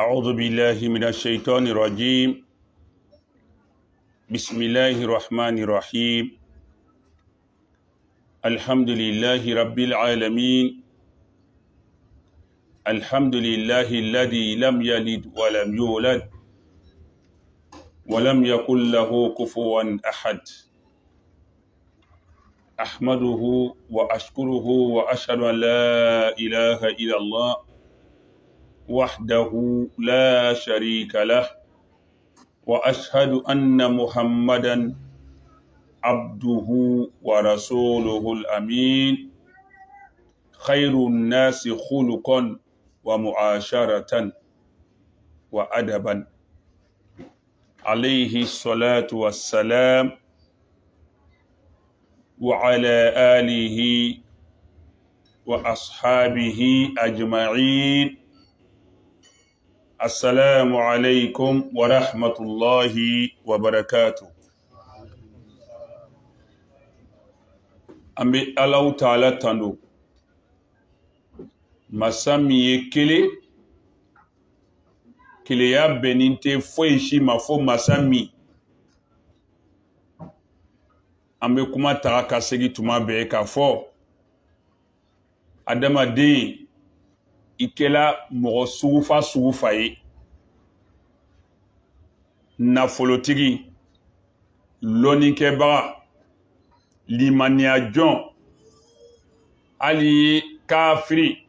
أعوذ بالله من الشيطان الرجيم. بسم الله الرحمن الرحيم. الحمد لله رب العالمين. الحمد لله الذي لم يلد ولم يولد ولم يكن له كفوا أحد. أحمده وأشكره وأشهد أن لا إله إلا الله وحده لا شريك له، وأشهد أن محمدا عبده ورسوله الأمين، خير الناس خلقا ومعاشرة وأدبا، عليه الصلاة والسلام، وعلى آله وأصحابه أجمعين. السلام عليكم ورحمة الله وبركاته. أمي الله تعالى تندو مسامي كلي يا بنينتي فويشي مفو مسامي أمي كما تاكا سيجي تما بيكا فو أدما دي ikela mogo sugufa ye, nafolotigi, lonikɛbaga, limaniya jɔn, hali kafiri,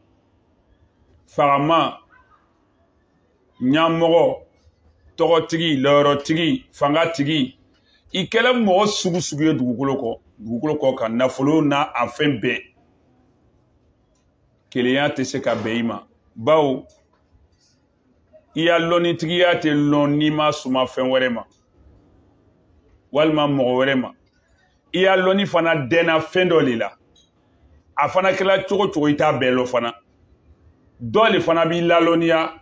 fagama, ɲamɔgɔ, tɔgɔtigi, lɔrɔtigi, fangatigi, ikela mogo sugu ye dugukolo kɔ ka nafolo na a fɛn bɛɛ. Keleya tɛ se ka bɛn i ma, bawo i ya lɔnnitigiya tɛ lɔn n'i ma suma fɛn wɛrɛ ma walima mɔgɔ wɛrɛ ma. I ya lɔnni fana dɛnna fɛn dɔ de la, a fana kɛla cogo cogo i t'a bɛɛ lɔ fana. Dɔ de fana b'i lalɔnniya,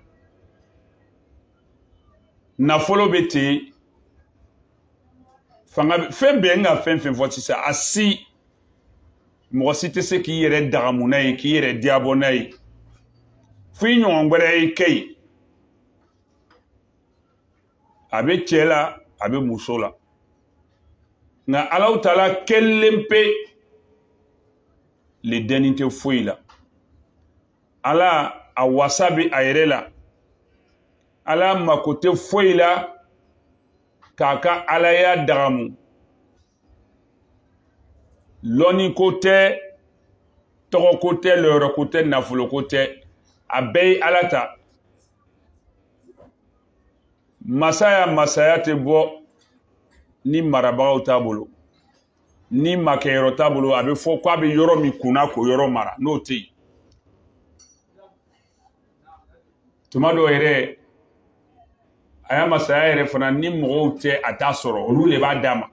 nafolo bɛ ten, fɛn bɛɛ n ka fɛn fɔ sisan a si. Mɔgɔ si tɛ se k'i yɛrɛ dagamu n'a ye, k'i yɛrɛ diyabɔ n'a ye, fo i ɲɔgɔn wɛrɛ ye kɛ ye. A bɛ cɛ la, a bɛ muso la, nka Alahu Taala kelen pe le dɛnni tɛ foyi la. Ala a wasa bɛ a yɛrɛ la, Ala mako tɛ foyi la k'a ka Alaya dagamu. Lɔnni ko tɛ, tɔgɔ ko tɛ, lɔyɔrɔ ko tɛ, nafolo ko tɛ, a bɛɛ ye Ala ta. Masaya tɛ bɔ ni marabagaw t'a bolo, ni makɛyɔrɔ t'a bolo. A bɛ fɔ k'a bɛ yɔrɔ min kunna k'o yɔrɔ mara, n'o tɛ yen. Tuma dɔw yɛrɛ a y'a masaya yɛrɛ fana ni mɔgɔw tɛ a t'a sɔrɔ, olu de b'a d'a ma,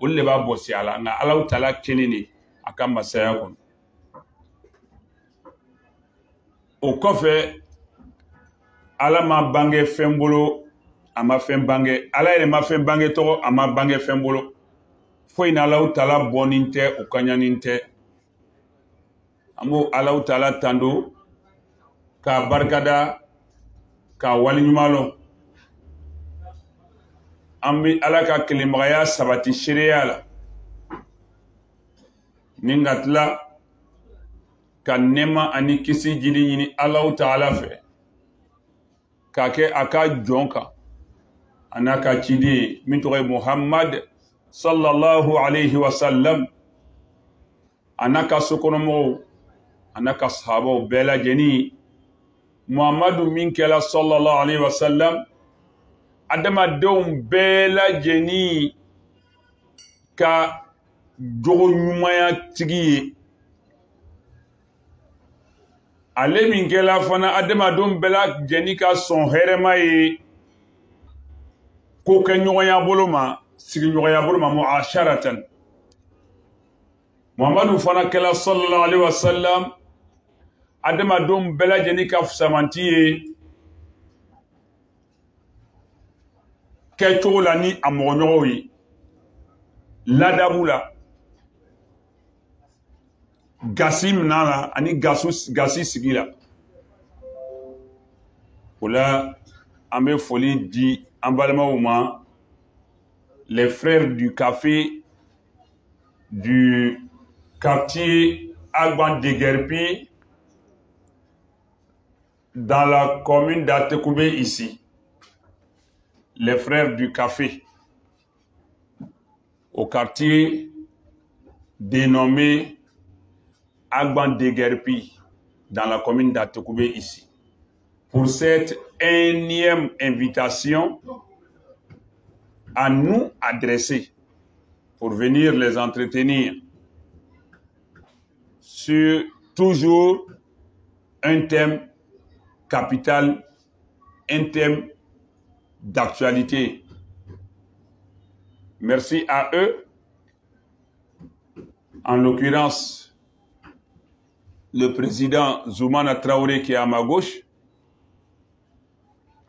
olu de b'a bɔsi a la, nka Alahu Taala kelen de a ka masaya kɔnɔ. O kɔfɛ Ala ma bange fɛn bolo, a ma fɛn bange. Ala yɛrɛ ma fɛn bange tɔgɔ, a ma bange fɛn bolo. Foyi na Alahu Taala bɔnin tɛ, o kaɲanin tɛ. An b'o Alahu Taala tando k'a barikada, k'a waliɲuman lɔn. An bɛ Ala ka kelenmagaya sabati seereya la, ni ka tila ka nɛɛma ani kisi jiri ɲini Alahu Taala fɛ, k'a kɛ a ka jɔn kan a n'a ka ciden ye min tɔgɔ ye Muhamad sallallahu alayhi wa sallam, a n'a ka sokɔnɔmɔgɔw a n'a ka sahabaw bɛɛ lajɛlen. Muhamadu min kɛla sallallahu alayhi wa sallam adamadenw bɛɛ lajɛlen ka jogo ɲumanya tigi ye. Ale min kɛla fana adamadenw bɛɛ lajɛlen ka sɔn hɛrɛma ye, ko kɛ ɲɔgɔnya bolo ma, sigiɲɔgɔnya bolo ma, mu'asharatan. Muhamadu fana kɛla sallallahu alaihi wasallam adamadenw bɛɛ lajɛlen ka fusamanti ye, kɛcogo la ni a mɔgɔɲɔgɔnw ye, ladabu la, gasi minna la ani gasi sigi la. Ola ambe foli di ambalama ouma les frères du café du quartier Agban Deguerpi dans la commune d'Atekoubé ici. Les frères du café au quartier dénommé Agban Deguerpi dans la commune d'Atekoubé ici. Pour cette énième invitation à nous adresser pour venir les entretenir sur toujours un thème capital, un thème d'actualité. Merci à eux, en l'occurrence le président Zoumana Traoré qui est à ma gauche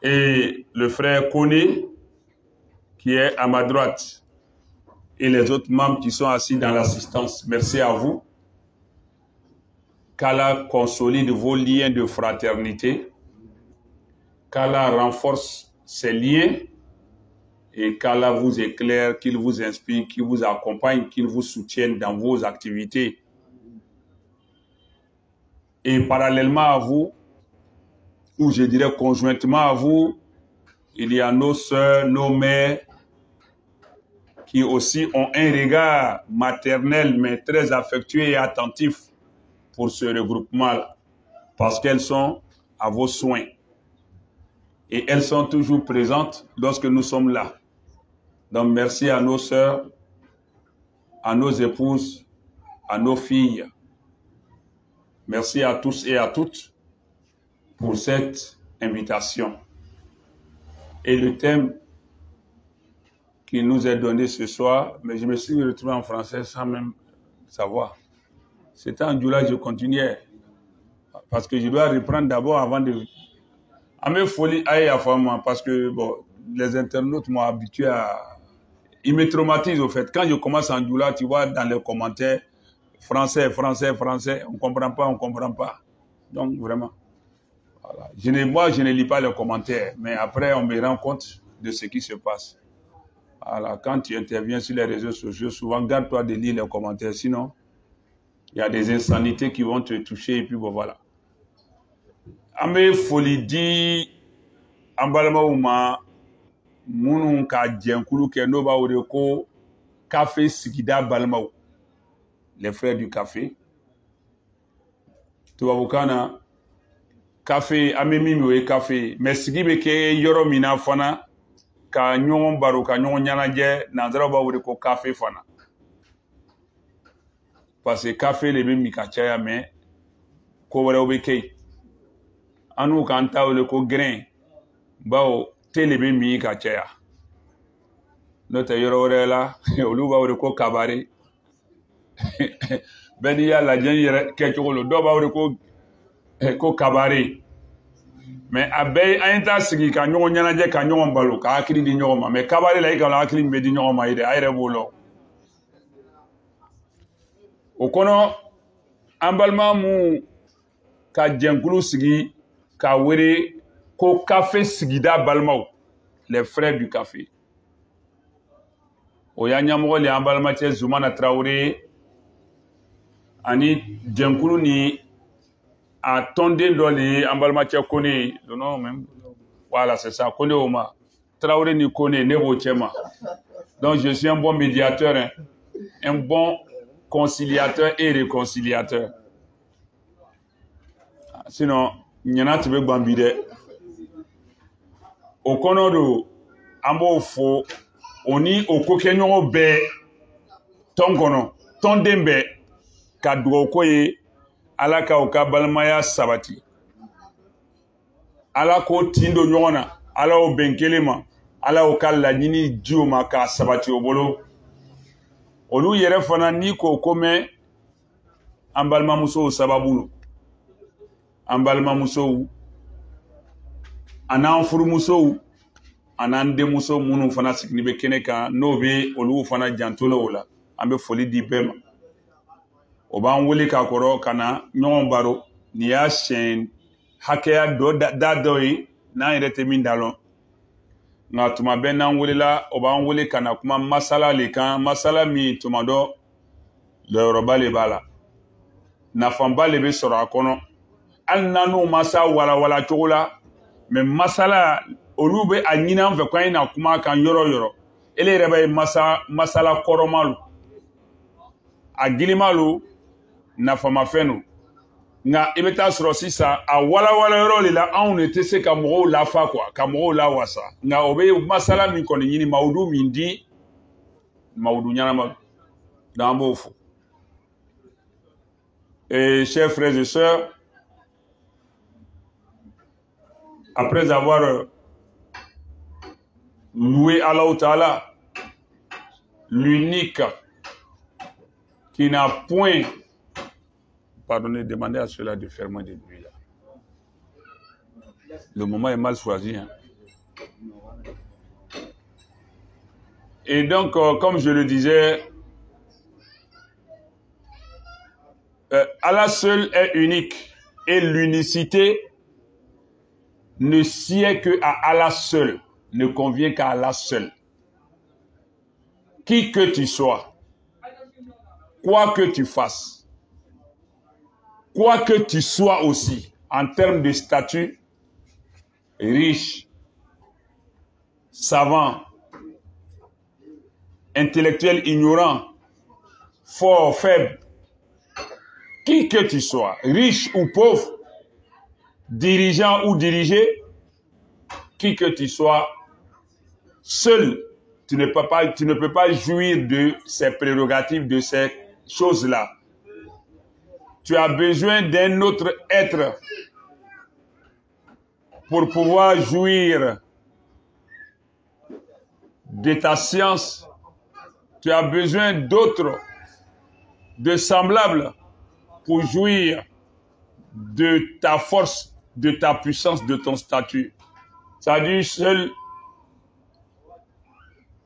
et le frère Koné qui est à ma droite et les autres membres qui sont assis dans l'assistance. Merci à vous. Qu'Allah consolide vos liens de fraternité, qu'Allah renforce ces liens et qu'Allah vous éclaire, qu'il vous inspire, qu'il vous accompagne, qu'il vous soutienne dans vos activités. Et parallèlement à vous, ou je dirais conjointement à vous, il y a nos sœurs, nos mères, qui aussi ont un regard maternel, mais très affectueux et attentif pour ce regroupement-là, parce qu'elles sont à vos soins. Et elles sont toujours présentes lorsque nous sommes là. Donc merci à nos sœurs, à nos épouses, à nos filles. Merci à tous et à toutes pour cette invitation. Et le thème qui nous est donné ce soir, mais je me suis retrouvé en français sans même savoir. C'était en Djoula, je continuais. Parce que je dois reprendre d'abord avant de... À mes folies, parce que bon, les internautes m'ont habitué à... Ils me traumatisent au fait. Quand je commence en Djoula, tu vois dans les commentaires, français, français, français, on ne comprend pas, on ne comprend pas. Donc vraiment, voilà. Moi, je ne lis pas les commentaires, mais après, on me rend compte de ce qui se passe. Voilà. Quand tu interviens sur les réseaux sociaux, souvent, garde-toi de lire les commentaires, sinon, il y a des insanités qui vont te toucher, et puis bon, voilà. Ame folidi, ambalama ouma, mounou ka djenkulu ke noba oreko, café sigida balma. Les frères du café. Tuwabukana, café, amemi miwe café, mais sigibe ke yoro mina fana, ka nyon baro, ka nyon nyanaje, nanzara ba ureko café fana. Parce que café lebe mika chaya me, ko wale obeke. Anu kanta ureko grain, bao te lebe mika chaya. Note yoro wale la, oluba ureko kabare. Beni ya la jen yere kechokolo do ba wore ko kabare mais abey ayenta sigi ka nyogo nyanaje ka nyogo balo ka akiri di nyogo ma mais kabare la ikala akiri mbe di nyogo ma ide ayre bolo okono ambalma mu ka jenkulu sigi ka were ko café sigida balmaw les frères du café o ya nyamogo le ambalma che Zoumana Traoré ani jenkulu ni a tondé doli ambalma tia Koné le nom même voilà c'est ça Koné Oma Traoré ni Koné nebo chema donc je suis un bon médiateur hein, un bon conciliateur et réconciliateur sinon nyana tibe gbambide okonodo ambo fo oni okokenyo be tongono tondembe ka dugawu ye ala ka o ka balimaya sabati ala ko tindo ɲɔgɔn na ala o bɛn kelen ma ala o ka laɲini di o ma ka sabati o bolo olu yɛrɛ fana ni ko ko mɛn an balimamusow sababu an balimamusow an'an furumusow an'an denmuso minnu fana sigini bɛ kɛnɛ kan n'o bɛ olu fana jantola o la an bɛ foli di bɛɛ ma o b'an wele k'a kɔrɔ ka na ɲɔgɔn baro ni y'a siyɛn hakɛya dɔ da dɔ ye n'an yɛrɛ tɛ min dɔn nka tuma bɛɛ n'an welela o b'an wele ka na kuma masala le kan masala min tuma dɔ jɔyɔrɔba le b'a la nafaba le bɛ sɔrɔ a kɔnɔ hali n'an masa walawala cogo la mɛ masala olu bɛ a ɲini an fɛ k'an ye na kuma kan yɔrɔ o yɔrɔ ele yɛrɛ bɛ masala kɔrɔma lo a gilima lo nafamafɛn lo nka i bɛ taa sɔrɔ sisan a walawala yɔrɔ de la anw de tɛ se ka mɔgɔw lafa quoi ka mɔgɔw lawasa nka o bɛ masala min kɔni ɲini mawudu min di mawudu ɲɛnama donc an b'o fɔ. Et chers frères et sœurs, après avoir loué Allah Ta'ala, l'unique qui n'a point, pardonnez, demandez à ceux-là de faire moins de bruit là. Le moment est mal choisi. Hein. Et donc, comme je le disais, Allah seul est unique et l'unicité ne sied que à Allah seul, ne convient qu'à Allah seul. Qui que tu sois, quoi que tu fasses, quoi que tu sois aussi, en termes de statut, riche, savant, intellectuel, ignorant, fort, faible, qui que tu sois, riche ou pauvre, dirigeant ou dirigé, qui que tu sois, seul, tu ne peux pas jouir de ces prérogatives, de ces choses-là. Tu as besoin d'un autre être pour pouvoir jouir de ta science. Tu as besoin d'autres, de semblables, pour jouir de ta force, de ta puissance, de ton statut. C'est-à-dire seul,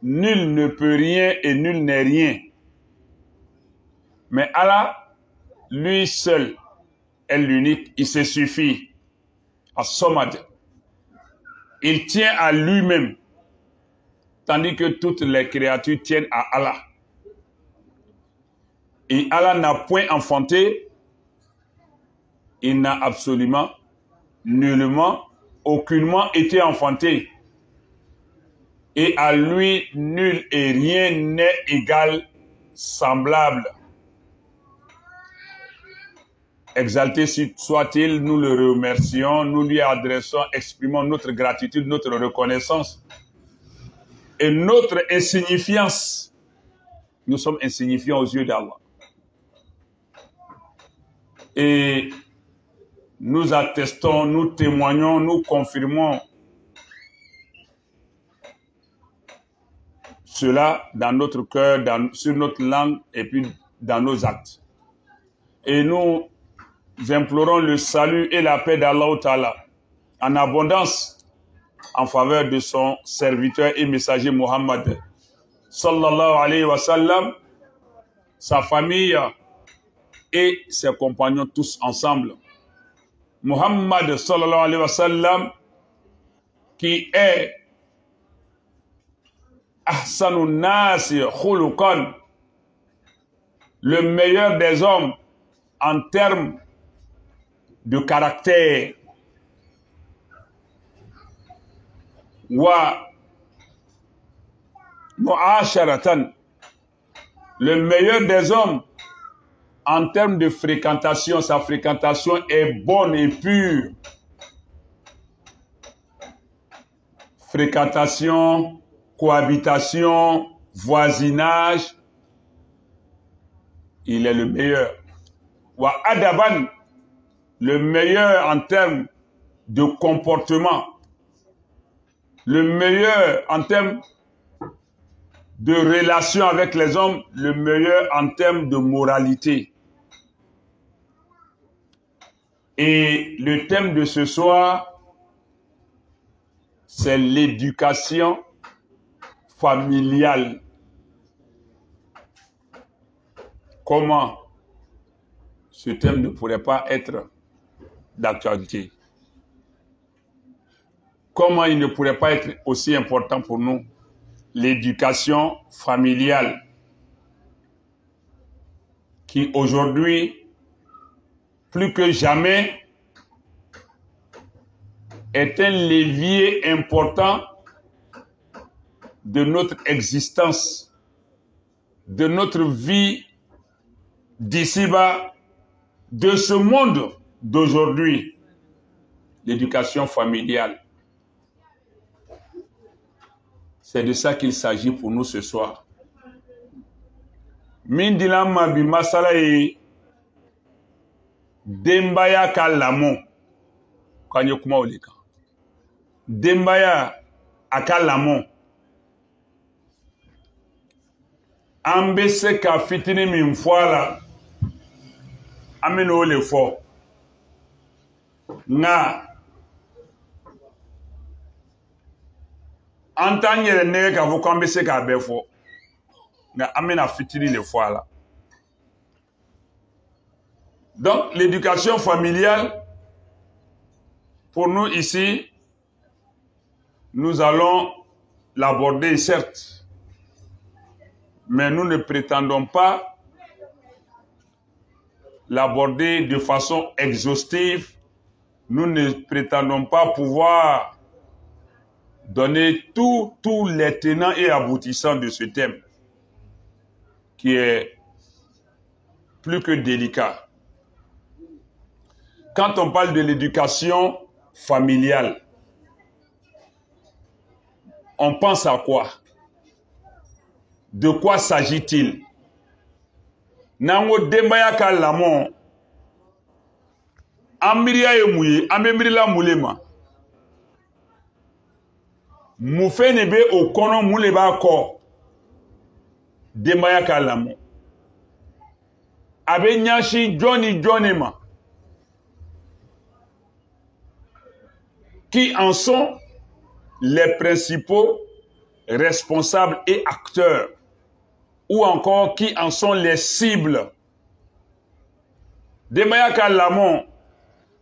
nul ne peut rien et nul n'est rien. Mais Allah, lui seul, est l'unique, il se suffit. As-Samad. Il tient à lui-même, tandis que toutes les créatures tiennent à Allah. Et Allah n'a point enfanté, il n'a absolument, nullement, aucunement été enfanté. Et à lui, nul et rien n'est égal, semblable. Exalté soit-il, nous le remercions, nous lui adressons, exprimons notre gratitude, notre reconnaissance et notre insignifiance. Nous sommes insignifiants aux yeux d'Allah. Et nous attestons, nous témoignons, nous confirmons cela dans notre cœur, sur notre langue et puis dans nos actes. Et nous implorons le salut et la paix d'Allah Ta'ala en abondance en faveur de son serviteur et messager Muhammad sallallahu alayhi wa sallam, sa famille et ses compagnons tous ensemble. Muhammad sallallahu alayhi wa sallam qui est Ahsanun Nasi Khuluqan, le meilleur des hommes en termes de caractère. Wa Mu'asharatan, le meilleur des hommes en termes de fréquentation. Sa fréquentation est bonne et pure. Fréquentation, cohabitation, voisinage, il est le meilleur. Wa Adaban, le meilleur en termes de comportement, le meilleur en termes de relation avec les hommes, le meilleur en termes de moralité. Et le thème de ce soir, c'est l'éducation familiale. Comment ce thème ne pourrait pas être d'actualité? comment il ne pourrait pas être aussi important pour nous l'éducation familiale, qui aujourd'hui, plus que jamais, est un levier important de notre existence, de notre vie d'ici-bas, de ce monde d'aujourd'hui, l'éducation familiale. C'est de ça qu'il s'agit pour nous ce soir. Mindila mabi masala ye dembaya ka lamon kanyo kuma oleka. Dembaya aka lamon. Ambe se ka fitini min fwala ameno le fo. Nga Antanye nege ka vous kambe se ka befo. Mais amena fitiri les fois là. Donc l'éducation familiale, pour nous ici, nous allons l'aborder certes, mais nous ne prétendons pas l'aborder de façon exhaustive. Nous ne prétendons pas pouvoir donner tous les tenants et aboutissants de ce thème, qui est plus que délicat. Quand on parle de l'éducation familiale, on pense à quoi? De quoi s'agit-il? Nango dembaya ka lamon, amiriya ye mouye, amemirila moulema. Moufe nebe o kono mouleba ko. Dembaya ka lamon. Abe nyashi Johnny ma. Qui en sont les principaux responsables et acteurs, ou encore qui en sont les cibles. Dembaya ka lamon.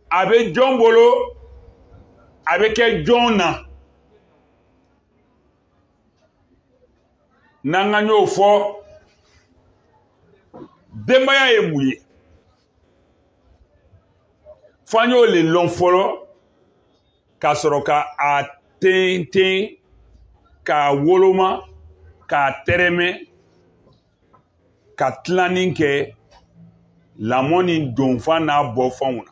Abe John Bolo, avec Johna. Nanganyo fo dembaya ye mouye fanyo le lonfolo ka soroka a tenten ka woloma ka tereme ka tlaninke la moni donfa na bofon.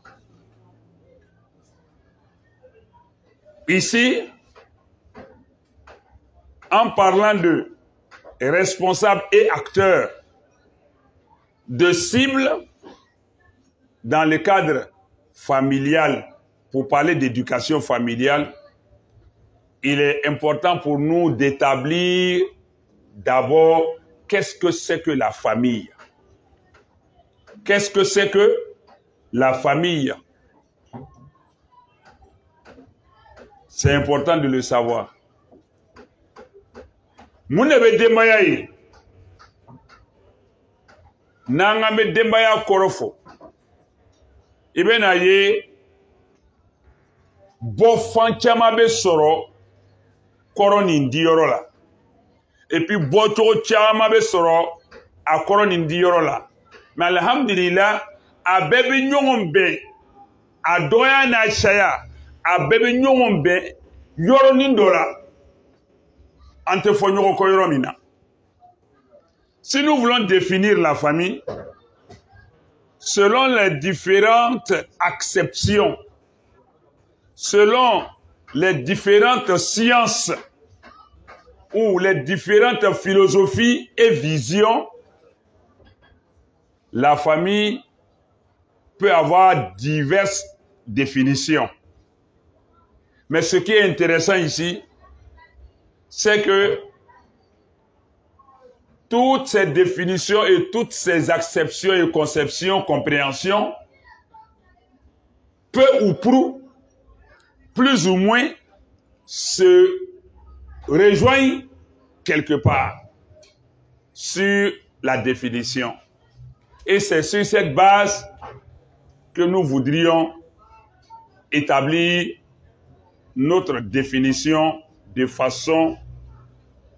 Ici, en parlant de responsables et acteurs, de cibles dans le cadre familial, pour parler d'éducation familiale, il est important pour nous d'établir d'abord qu'est-ce que c'est que la famille. Qu'est-ce que c'est que la famille? C'est important de le savoir. Mounebe dembaya ye. Nangame dembaya korofo. Ibena ye. Bofan chama be soro. Koroni ndiyoro la. Et puis boto chama be soro. A koroni ndiyoro la. Mais alhamdulillah. A bebe nyongombe. A doya na shaya. A bebe nyongombe. Yoro nindola. Si nous voulons définir la famille, selon les différentes acceptions, selon les différentes sciences ou les différentes philosophies et visions, la famille peut avoir diverses définitions. Mais ce qui est intéressant ici, c'est que toutes ces définitions et toutes ces acceptions et conceptions, compréhensions, peu ou prou, plus ou moins, se rejoignent quelque part sur la définition. Et c'est sur cette base que nous voudrions établir notre définition de façon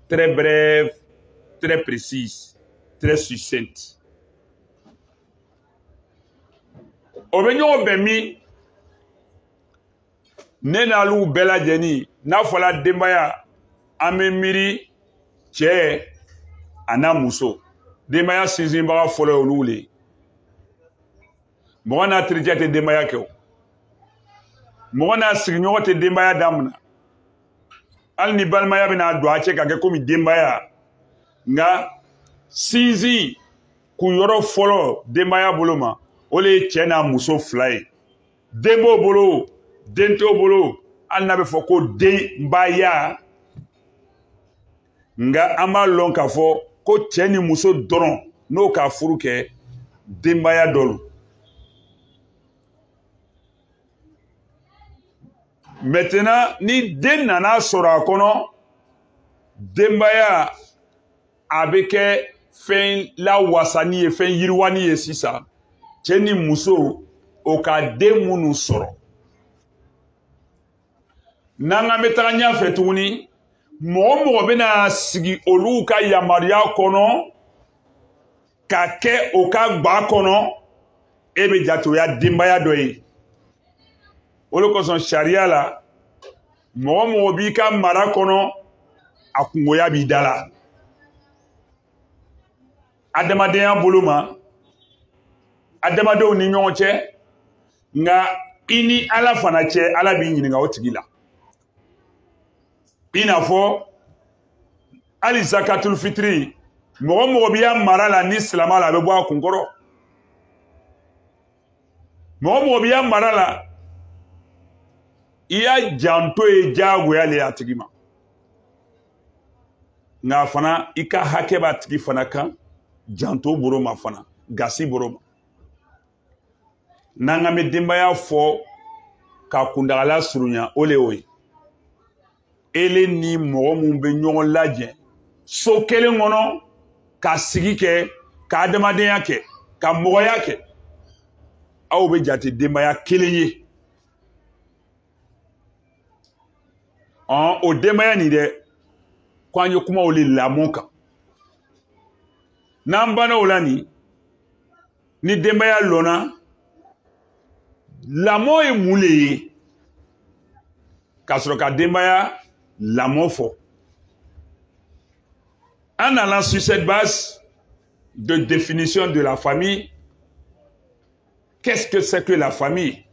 très brève, très précise, très succincte. Obenyo bemi nenalu bela jeni na fola dembaya amemiri che ana muso dembaya sinzimba folo olule mona trijate dembaya ke mona signyote dembaya damna al ni balmaya bina do ache kage komi dembaya nga sinzi ku yoro folo dembaya boloma ole chena muso fly dembo bolo dento bolo annabe foko de mbaya nga ama lon ka fo ko cheni muso doron no ka furu ke dembaya dolu maintenant ni den nana sora kono dembaya abeke fen la wasani e fen yirwani e sisa cheni muso o ka den munu soro nanga metanya fetuni mo bena sigi olu ka yamaria kono ka ke o ka gba kono ebe jato ya dembaya doyi olu ko son sharia la mo bi ka mara kono akungo ya bi dala adamaden boloma adamadenw ni ɲɔgɔn cɛ nga ini ala fana cɛ ala b'i ɲininka o tigi la i n'a fɔ hali zakatul fitri mɔgɔ b'i ya mara la ni silama la a bɛ bɔ a kunkɔrɔ mɔgɔ b'i ya mara la i ya janto ye jagoya le a tigi ma nga fana i ka hakɛ b'a tigi fana kan janto boro ma fana gasi boro ma n'an ka bɛ denbaya fɔ ka kundagala surunya o le o ye ele ni mɔgɔ mun bɛ ɲɔgɔn lajɛ so kelen kɔnɔ ka sigi kɛ ka adamadenya kɛ ka mɔgɔya kɛ aw bɛ jate denbaya kelen ye o denbaya nin dɛ ko an ye kumaw le lamɔ kan n'an banna o la ni denbaya lɔnna lamɔ ye mun le ye ka sɔrɔ ka denbaya lamɔ fɔ en allant sur cette base de définition de la famille, qu'est-ce que c'est que la famille?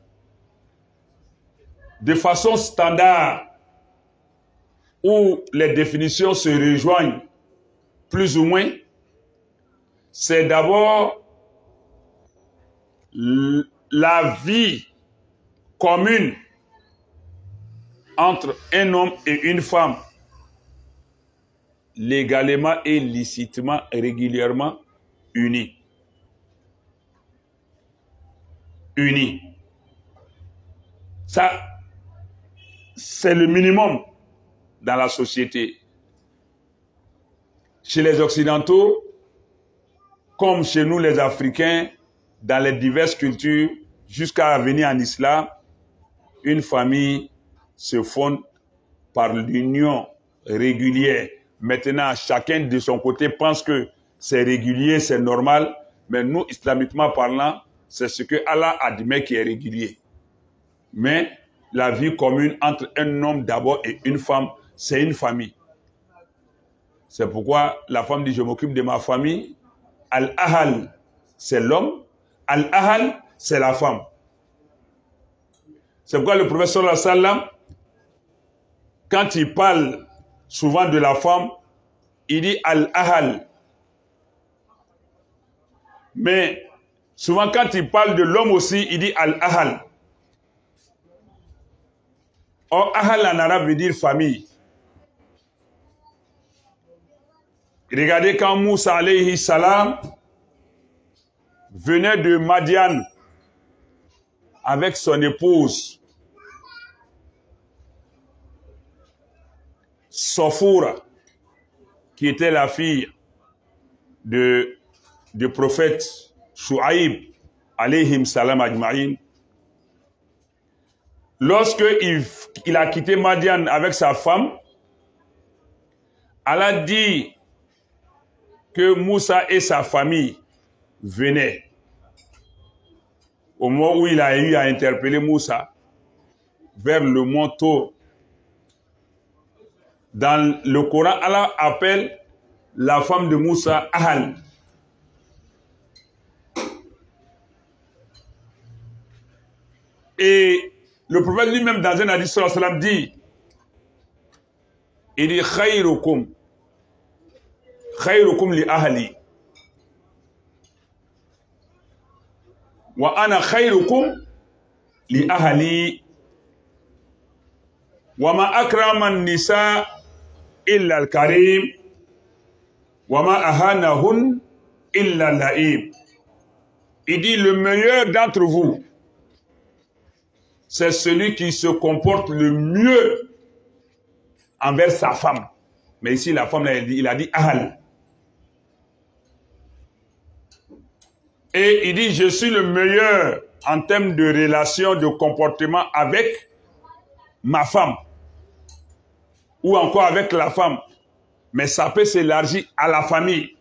De façon standard, où les définitions se rejoignent plus ou moins, c'est d'abord la vie commune entre un homme et une femme, légalement et licitement, régulièrement unis. Unis. Ça, c'est le minimum dans la société. Chez les Occidentaux, comme chez nous les Africains, dans les diverses cultures, jusqu'à venir en islam, une famille se fonde par l'union régulière. Maintenant, chacun de son côté pense que c'est régulier, c'est normal, mais nous, islamiquement parlant, c'est ce que Allah admet qui est régulier. Mais la vie commune entre un homme d'abord et une femme, c'est une famille. C'est pourquoi la femme dit « je m'occupe de ma famille ». Al-Ahal, c'est l'homme. Al-Ahal, c'est la femme. C'est pourquoi le prophète sallallahu alayhi wa sallam, quand il parle souvent de la femme, il dit Al-Ahal. Mais souvent quand il parle de l'homme aussi, il dit Al-Ahal. Or, Ahal en arabe veut dire famille. Regardez quand Moussa alayhi salam venait de Madian avec son épouse Sofoura, qui était la fille du prophète Shu'aib alayhim salam ajma'in. lorsque il a quitté Madian avec sa femme, Allah dit que Moussa et sa famille venaient. Au moment où il a eu à interpeller Moussa, vers le mont Tour. Dans le Coran, Allah appelle la femme de Moussa Ahal. Et le prophète lui-même, dans un hadith sallallahu alayhi wa sallam, dit, il dit khayrukum li ahli wa ana khayrukum li ahli wa ma akrama an-nisa illa al-karim wa ma ahanahun illa al-la'im. Il dit, le meilleur d'entre vous, c'est celui qui se comporte le mieux envers sa femme. Mais ici, la femme, il a dit ahal. Et il dit, je suis le meilleur en termes de relation, de comportement avec ma femme. Ou encore avec la femme. Mais ça peut s'élargir à la famille.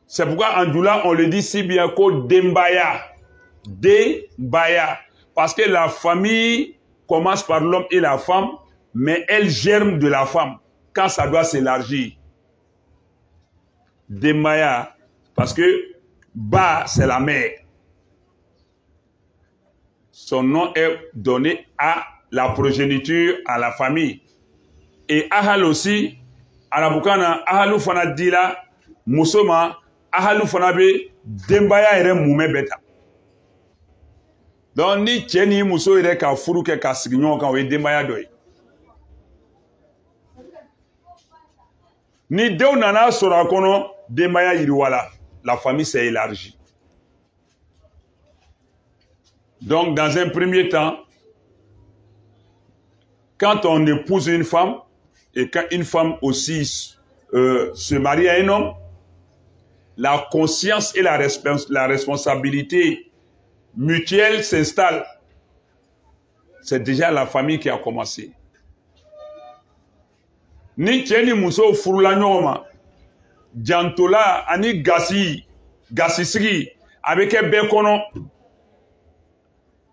C'est pourquoi en Djoula, on le dit si bien qu'au Dembaya. Dembaya. Parce que la famille commence par l'homme et la femme, mais elle germe de la femme quand ça doit s'élargir. Dembaya. Parce que Ba, c'est la mère. Son nom est donné à la progéniture, à la famille. Et Ahal aussi, à la Boukana, Ahalu fana dila, Musoma, Ahalu fana be, Dembaya ere moume beta. Donc ni tcheni Muso ere ka furu ke ka signyon ka we Dembaya doy. Ni deu nana sora kono, Dembaya iriwala. La famille s'est élargie. Donc, dans un premier temps, quand on épouse une femme, et quand une femme aussi se marie à un homme, la conscience et la responsabilité mutuelle s'installe. C'est déjà la famille qui a commencé. Ni tcheni muso furula nyoma, jantola ani gasi sigi avec bekono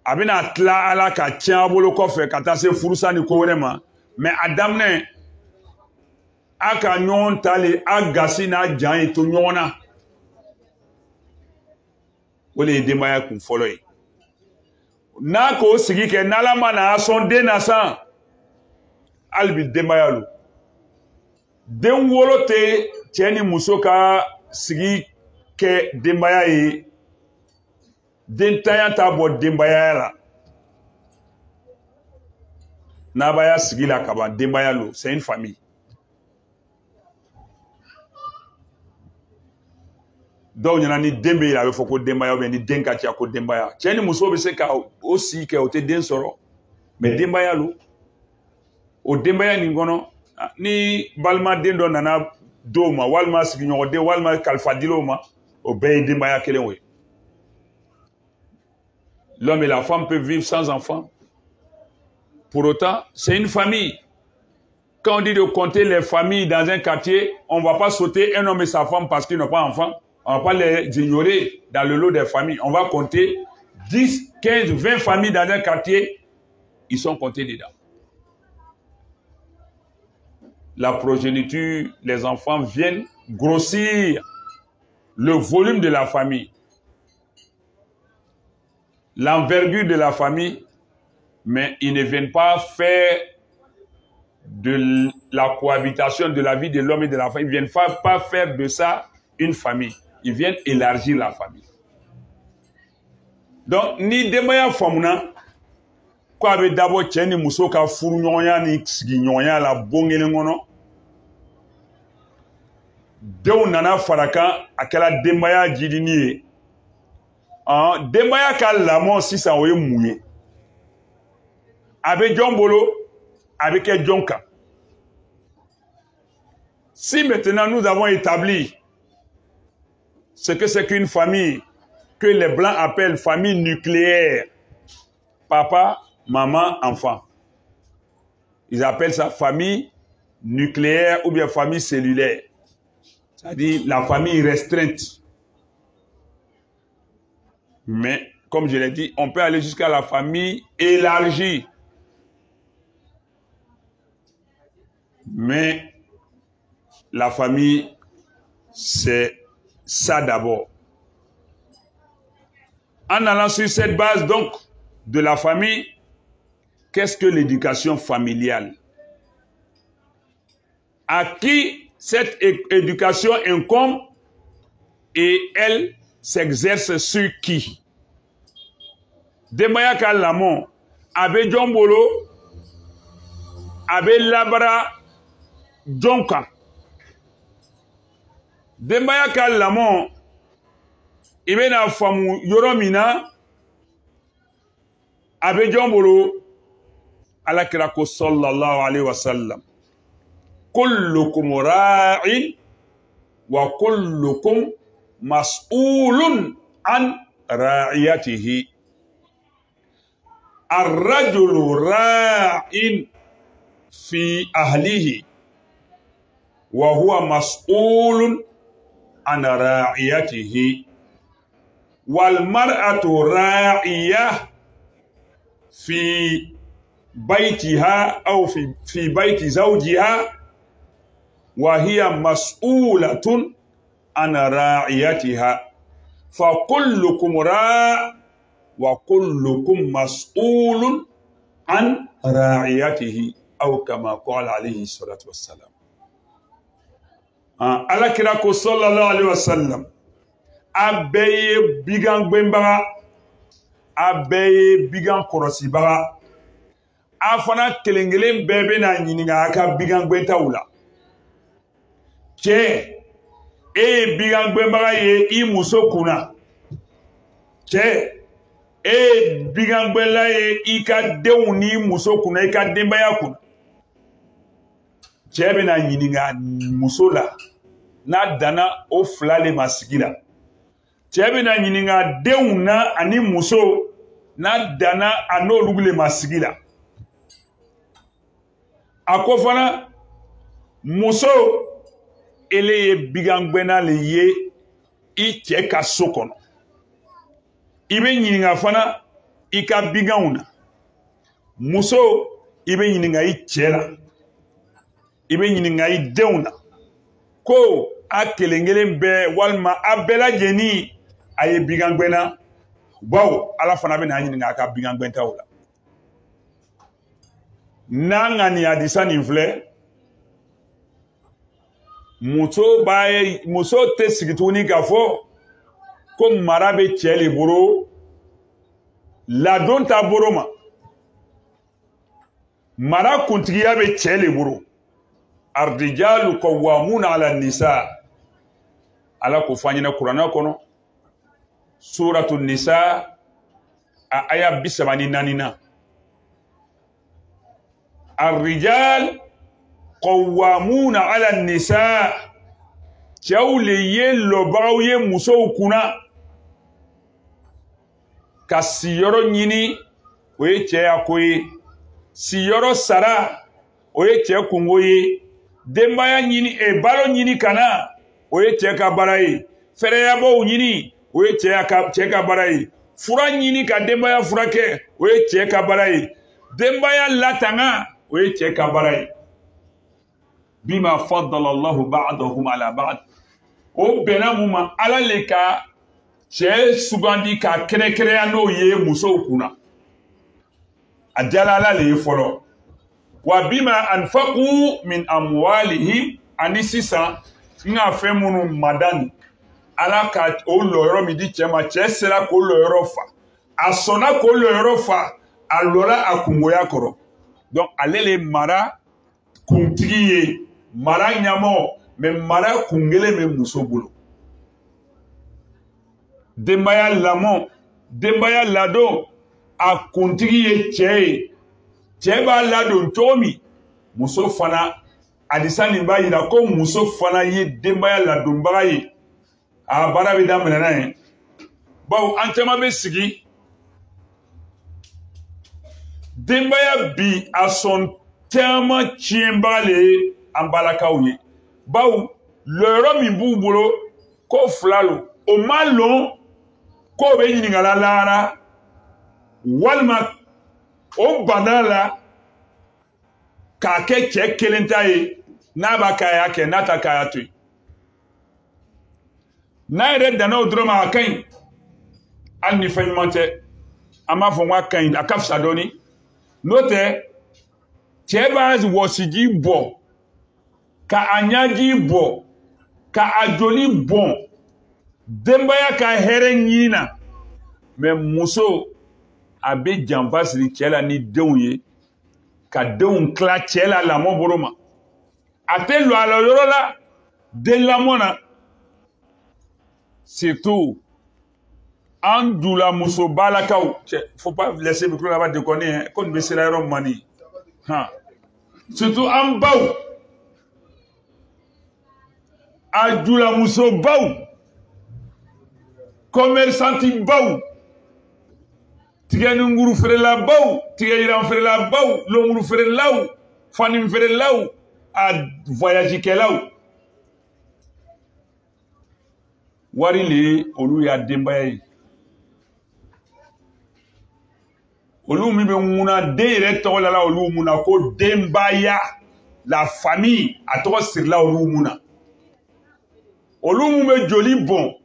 abina tla ala ka tia bolo kofe kata se furusa ni ko wrema mais adamne aka nyon tale agasi na jan eto nyona wole Dembaya kun folo yi na ko sigi ke nala mana son de nasan albi Dembaya lu den wolo te tcheni muso ka sigi ke Dembaya yi den tanya ta bo Dembaya la nabaya sigi la kaba Dembaya lo c'est une famille. Donc il y a ni dembe il avait foko Dembaya ou bien ni denka tia ko Dembaya tcheni muso be se ka aussi ke o te den soro mais Dembaya lo o Dembaya ni ngono ni balma den do nana doma walma sigi nyode walma kalfa diloma o be Dembaya kelen we. L'homme et la femme peuvent vivre sans enfants. Pour autant, c'est une famille. Quand on dit de compter les familles dans un quartier, on ne va pas sauter un homme et sa femme parce qu'ils n'ont pas d'enfants. On ne va pas les ignorer dans le lot des familles. On va compter 10, 15, 20 familles dans un quartier. Ils sont comptés dedans. La progéniture, les enfants viennent grossir le volume de la famille. L'envergure de la famille, mais ils ne viennent pas faire de la cohabitation de la vie de l'homme et de la femme. Ils ne viennent pas faire de ça une famille. Ils viennent élargir la famille. Donc, ni Dembaya famuna, quoi avec d'abord tcheni muso ka furu nyonya ni sigi nyonya la bongele ngono. Dew nana faraka akela Dembaya jidini. Dembaya ka lamon si ça oye mouillé. Avec John Bolo, avec Djonka. Si maintenant nous avons établi ce que c'est qu'une famille, que les Blancs appellent famille nucléaire, papa, maman, enfant. Ils appellent ça famille nucléaire ou bien famille cellulaire. C'est-à-dire la famille restreinte. Mais, comme je l'ai dit, on peut aller jusqu'à la famille élargie. Mais la famille, c'est ça d'abord. En allant sur cette base, donc, de la famille, qu'est-ce que l'éducation familiale? À qui cette éducation incombe et elle s'exerce sur qui? Dembaya ka lamon, abe Djombolo, abe Labara Djonka. Dembaya ka lamon, ibe na famu yoromina, abe Djombolo, alakira ko sallallahu alayhi wa sallam. Kullukum ra'in wa kullukum mas'ulun an ra'iyatihi. Ar-rajulu ra'in fi ahlihi wa huwa mas'ulun an ra'iyatihi. Wal mar'atu ra'iyah fi baytiha aw fi bayti zawjiha wa hiya mas'ulatun an ra'iyatiha. Fa kullukum ra' wa kullukum mas'ulun an ra'iyatihi aw kama qala alayhi salatu wassalam. Ala kira ko sallallahu alayhi wa sallam abeye bigan gbembaga, abeye bigan korosibaga, afana kelengelen bebe na nyininga aka bigan gbentawula. Che bigan gbembaga ye I muso kuna. Che bigan gbela ye I ka denw ni muso kuna, I ka denbaya kuna. Che be na nyininga muso la na dana o fila le masigi la. Che be na nyininga denw na ani muso na dana an'olu le masigi la. Ako fana muso ele ye bigan gbena le ye I cɛ ka so kɔnɔ. I be ɲininga fana I ka biganw na. Muso I be ɲininga I cɛ la. I be ɲininga I denw na. Ko a kelenkelen bɛɛ walima a bɛɛ lajɛlen a ye bigan gbɛna. Bawo Ala fana bɛ na ɲininga a ka bigan gbɛntaw la. N'an ka nin hadisa nin filɛ, muso tɛ sigi tuguni k'a fɔ ko mara bɛ cɛ le bolo, ladon t'a bolo ma. Mara kuntigiya bɛ cɛ le bolo. Ar-rijalu qawwamuna ala nisa. Ala ko fɔ an ɲɛna Kuranɛ kɔnɔ, suratu nisa a aya 34 na. Ar-rijal qawwamuna ala nisa. Cɛw le ye lɔbagaw ye musow kunna. Ka siyɔrɔ ɲini o ye cɛya ko ye. Siyɔrɔ sara o ye cɛ kungo ye. Denbaya ɲini balo ɲini kana o ye cɛ ka baara ye. Fɛrɛyabaw ɲini o ye cɛ ka baara ye. Fura ɲini ka denbaya furakɛ o ye cɛ ka baara ye. Denbaya latanga o ye cɛ ka baara ye. Bima faddala Allahu ba'dahum ala ba'd. O bɛnna mun ma Ala le ka cɛ sugandi ka kɛrɛnkɛrɛnya n'o ye musow kunna. A diyala Ala le ye fɔlɔ. Wa bima anfaqu min amwalihim, ani sisan n ka fɛn minnu madani Ala ka o lɔyɔrɔ min di cɛ ma, cɛ sera k'o lɔyɔrɔ fa. A sɔnna k'o lɔyɔrɔ fa, a lɔra a kungoya kɔrɔ. Donc ale le mara kuntigi ye, mara ɲɛmɔgɔ, mais mara kungelen bɛ muso bolo. Denbaya lamɔ, denbaya ladon, a kuntigi ye cɛ ye. Cɛ b'a ladon cogo min, muso fana, hadisa nin b'a yira ko muso fana ye denbaya ladonbaga ye. A baara bɛ daminɛ n'a ye. Bawo an caman bɛ sigi, cɛ b'a ladon cogo min, muso fana, hadisa nin b'a yira ko muso fana ye denbaya ladonbaga ye. A baara bɛ daminɛ n'a ye. Bawo an caman bɛ sigi, cɛ b'a ladon cogo min, muso fana, hadisa nin b'a yira ko muso fana ye denbaya ladonbaga ye. A baara bɛ daminɛ n'a ye. denbaya bi a sɔn caman tiɲɛbaga le ye an balakaw ye bawo lɔyɔrɔ min b'u bolo ko fila lo o ma lɔn k'o bɛ ɲininkala lahara walima o banna la k'a kɛ cɛ kelen ta ye n'a b'a k'a kɛ n'a ta k'a to yen n'a yɛrɛ danna o dɔrɔn ma a ka ɲi hali ni fɛn ɲuman tɛ an b'a fɔ k'a ka ɲi a ka fisa dɔɔni n'o tɛ cɛ b'a wɔsiji bɔ ka a ɲaji bɔ ka a joli bɔn denbaya ka hɛrɛ ɲini na mɛ muso a bɛ janfa siri cɛ la ni denw ye ka denw tila cɛ la lamɔ bolo ma a tɛ lo a la yɔrɔ la den lamɔ na surtout an jula muso balakaw faut pas laisser micro là-bas déconner ko nin bɛ sera yɔrɔ mani surtout an baw a jula muso baw commerçanti baw tigɛ ni nguru feerela baw tigɛ yiran feerela baw longuru feerelaw fani feerelaw a voyage kɛlaw wari le olu y'a denbaya ye olu min bɛ ŋuna den yɛrɛ tɔgɔ la olu mun na ko denbaya la famille a tɔgɔ sirila olu mun na olu mun bɛ joli bɔn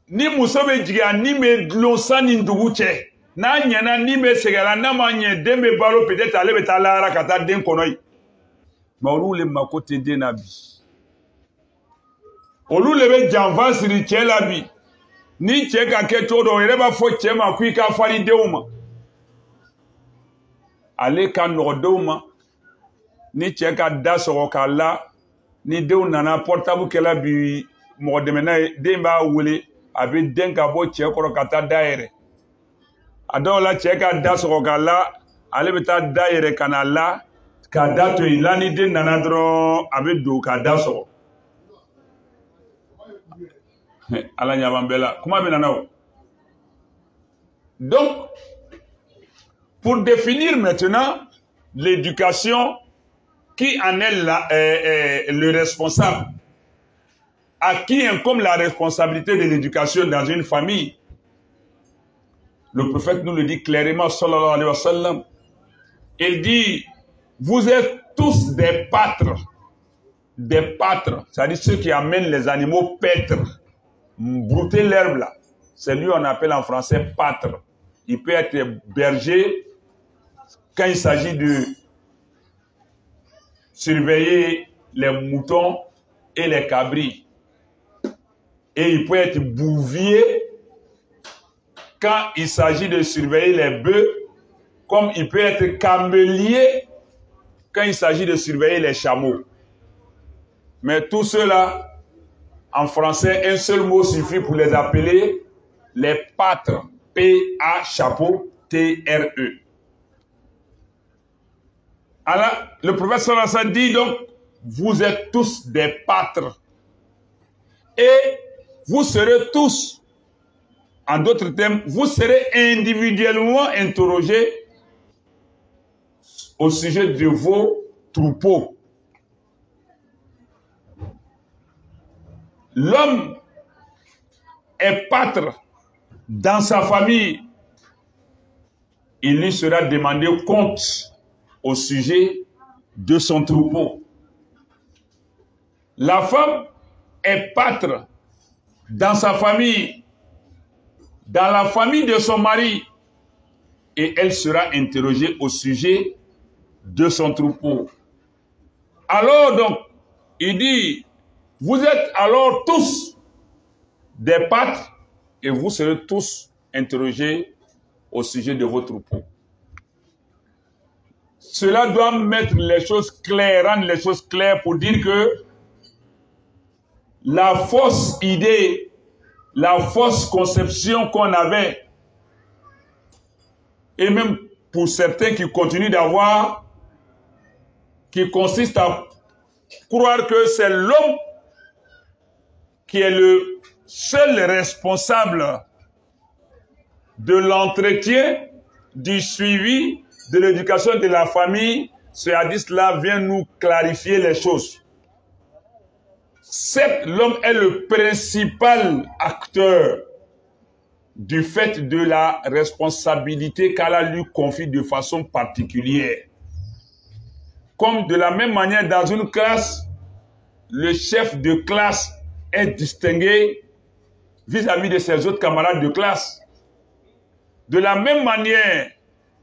ni muso bɛ jigin ni bɛ dulon sanni dugu cɛ n'a ɲɛna ni bɛ sɛgɛnna n'a ma ɲɛ den bɛ balo peut-être ale bɛ taa lahara ka taa den kɔnɔ yen mais olu le mako tɛ den na bi olu le bɛ janfa siri cɛ la bi ni cɛ ka kɛ cogo dɔ o yɛrɛ b'a fɔ cɛ ma ko i ka farin denw ma ale ka nɔgɔ denw ma ni cɛ ka da sɔgɔ k'a la ni denw nana portable kɛla bi mɔgɔ dɛmɛna ye den b'a wele a bɛ den ka bɔ cɛ kɔrɔ ka taa da yɛrɛ a dɔw la cɛ ka da sɔgɔ k'a la ale bɛ taa da yɛrɛ ka na la k'a da to yen la ni den nana dɔrɔn a bɛ don k'a da sɔgɔ ala ɲɛ b'an bɛɛ la kuma bɛ nana o donc pour définir maintenant l'éducation qui en est le responsable à qui incombe la responsabilité de l'éducation dans une famille. Le prophète nous le dit clairement, sallallahu alayhi wa sallam. Il dit, vous êtes tous des pâtres, c'est-à-dire ceux qui amènent les animaux paître, brouter l'herbe là. C'est lui on appelle en français pâtre. Il peut être berger quand il s'agit de surveiller les moutons et les cabris. Et il peut être bouvier quand il s'agit de surveiller les bœufs, comme il peut être camelier quand il s'agit de surveiller les chameaux. Mais tout cela, en français, un seul mot suffit pour les appeler les pâtres. P-A chapeau T-R-E. Alors, le prophète sallallahu alayhi wa sallam dit donc, vous êtes tous des pâtres. Et vous serez tous, en d'autres termes, vous serez individuellement interrogés au sujet de vos troupeaux. L'homme est pâtre dans sa famille. Il lui sera demandé compte au sujet de son troupeau. La femme est pâtre dans sa famille, dans la famille de son mari, et elle sera interrogée au sujet de son troupeau. Alors donc, il dit, vous êtes alors tous des pâtres et vous serez tous interrogés au sujet de vos troupeaux. Cela doit mettre les choses claires, rendre les choses claires pour dire que la fausse idée, la fausse conception qu'on avait, et même pour certains qui continuent d'avoir, qui consiste à croire que c'est l'homme qui est le seul responsable de l'entretien, du suivi, de l'éducation de la famille, ce hadith-là vient nous clarifier les choses. Certes, l'homme est le principal acteur du fait de la responsabilité qu'Allah lui confie de façon particulière. Comme de la même manière, dans une classe, le chef de classe est distingué vis-à-vis de ses autres camarades de classe. De la même manière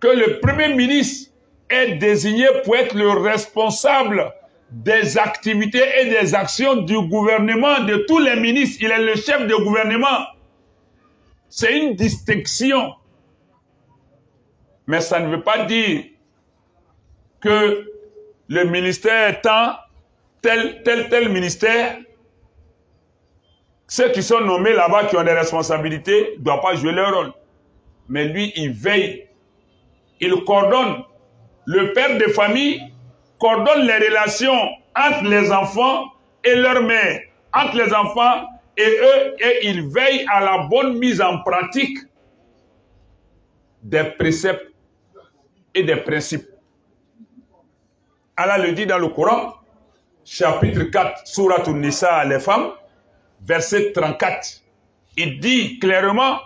que le Premier ministre est désigné pour être le responsable des activités et des actions du gouvernement, de tous les ministres. Il est le chef de gouvernement. C'est une distinction. Mais ça ne veut pas dire que le ministère étant tel ministère, ceux qui sont nommés là-bas, qui ont des responsabilités, ne doivent pas jouer leur rôle. Mais lui, il veille, il coordonne. Le père de famille coordonne les relations entre les enfants et leur mère, entre les enfants et eux, et il veille à la bonne mise en pratique des préceptes et des principes. Allah le dit dans le Coran, chapitre 4, Sourate An-Nisa, les femmes, verset 34. Il dit clairement,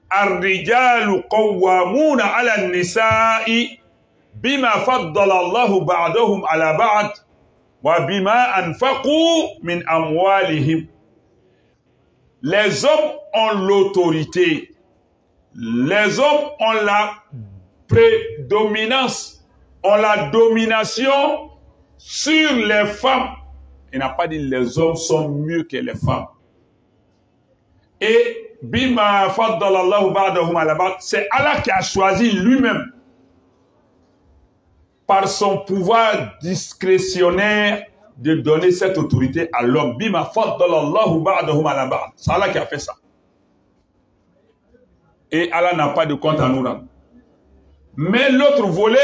Ar-rijalu qawwamuna ala an-nisa'i bima faddala Allahu ba'dahum ala ba'd wa bima anfaqu min amwalihim. Les hommes ont l'autorité. Les hommes ont la prédominance, ont la domination sur les femmes. Il n'a pas dit les hommes sont mieux que les femmes. Et bima faddalallahu ba'dahum ala ba'd, c'est Allah qui a choisi lui-même par son pouvoir discrétionnaire de donner cette autorité à l'homme. Bima faddalallahu ba'dahum ala ba'd. C'est Allah qui a fait ça. Et Allah n'a pas de compte à nous rendre. Mais l'autre volet,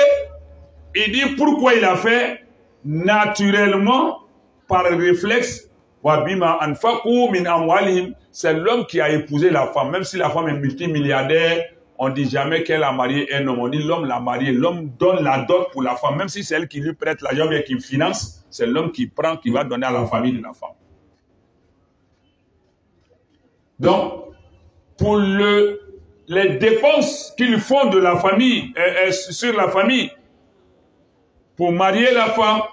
il dit pourquoi il a fait naturellement, par réflexe. C'est l'homme qui a épousé la femme. Même si la femme est multimilliardaire, on ne dit jamais qu'elle a marié un homme. On dit l'homme l'a marié. L'homme donne la dot pour la femme. Même si c'est elle qui lui prête l'argent et qui finance, c'est l'homme qui prend, qui va donner à la famille de la femme. Donc, pour les dépenses qu'ils font de la famille, sur la famille, pour marier la femme,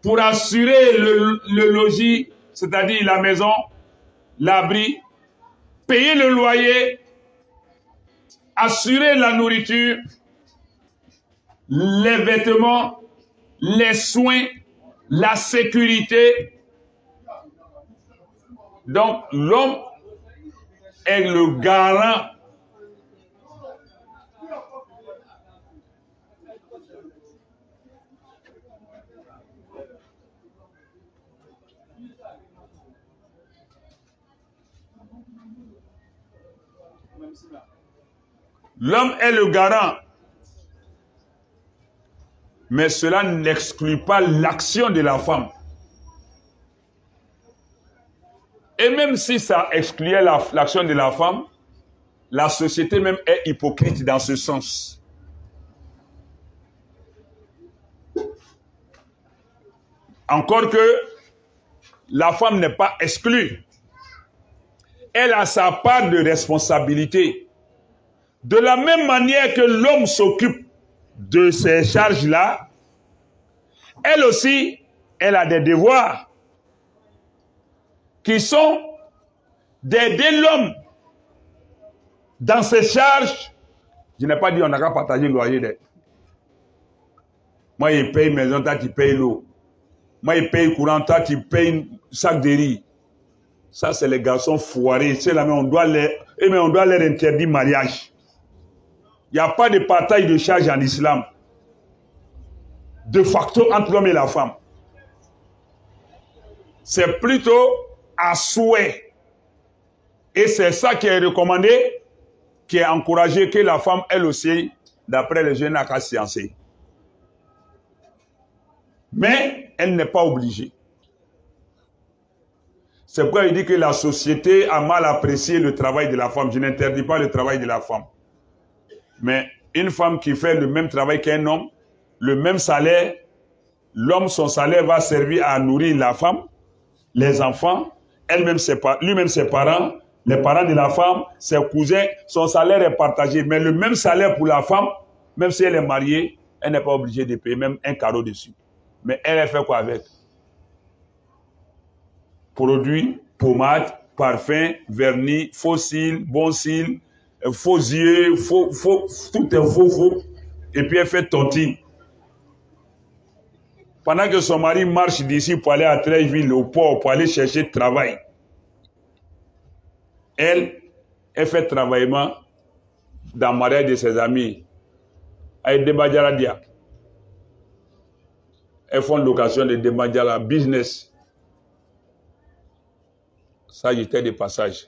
pour assurer le logis, c'est-à-dire la maison, l'abri, payer le loyer, assurer la nourriture, les vêtements, les soins, la sécurité. Donc l'homme est le garant . L'homme est le garant. Mais cela n'exclut pas l'action de la femme. Et même si ça excluait l'action de la femme, la société même est hypocrite dans ce sens. Encore que la femme n'est pas exclue. Elle a sa part de responsabilité. De la même manière que l'homme s'occupe de ces charges-là, elle aussi, elle a des devoirs qui sont d'aider l'homme dans ses charges. Je n'ai pas dit on n'a qu'à partager le loyer. Moi, il paye maison, toi, tu payes l'eau. Moi, il paye courant, toi, tu payes sac de riz. Ça, c'est les garçons foirés. C'est là, mais on doit leur interdire mariage. Il n'y a pas de partage de charge en islam. De facto entre l'homme et la femme. C'est plutôt à souhait. Et c'est ça qui est recommandé, qui est encouragé, que la femme, elle aussi, d'après les jeunes, n'a qu'à sciencer. Mais elle n'est pas obligée. C'est pourquoi il dit que la société a mal apprécié le travail de la femme. Je n'interdis pas le travail de la femme. Mais Une femme qui fait le même travail qu'un homme, le même salaire, l'homme, son salaire va servir à nourrir la femme, les enfants, lui-même ses parents, les parents de la femme, ses cousins, son salaire est partagé. Mais le même salaire pour la femme, même si elle est mariée, elle n'est pas obligée de payer même un cadeau dessus. Mais elle fait quoi avec? Produits, pommade, parfum, vernis, faux cils, bon cils, faux yeux, tout est faux. Et puis elle fait tontine. Pendant que son mari marche d'ici pour aller à Treichville, au port, pour aller chercher travail. Elle fait travaillement dans le mariage de ses amis. Elle débat dia. Elles font location de débat business. Ça, j'étais de passage.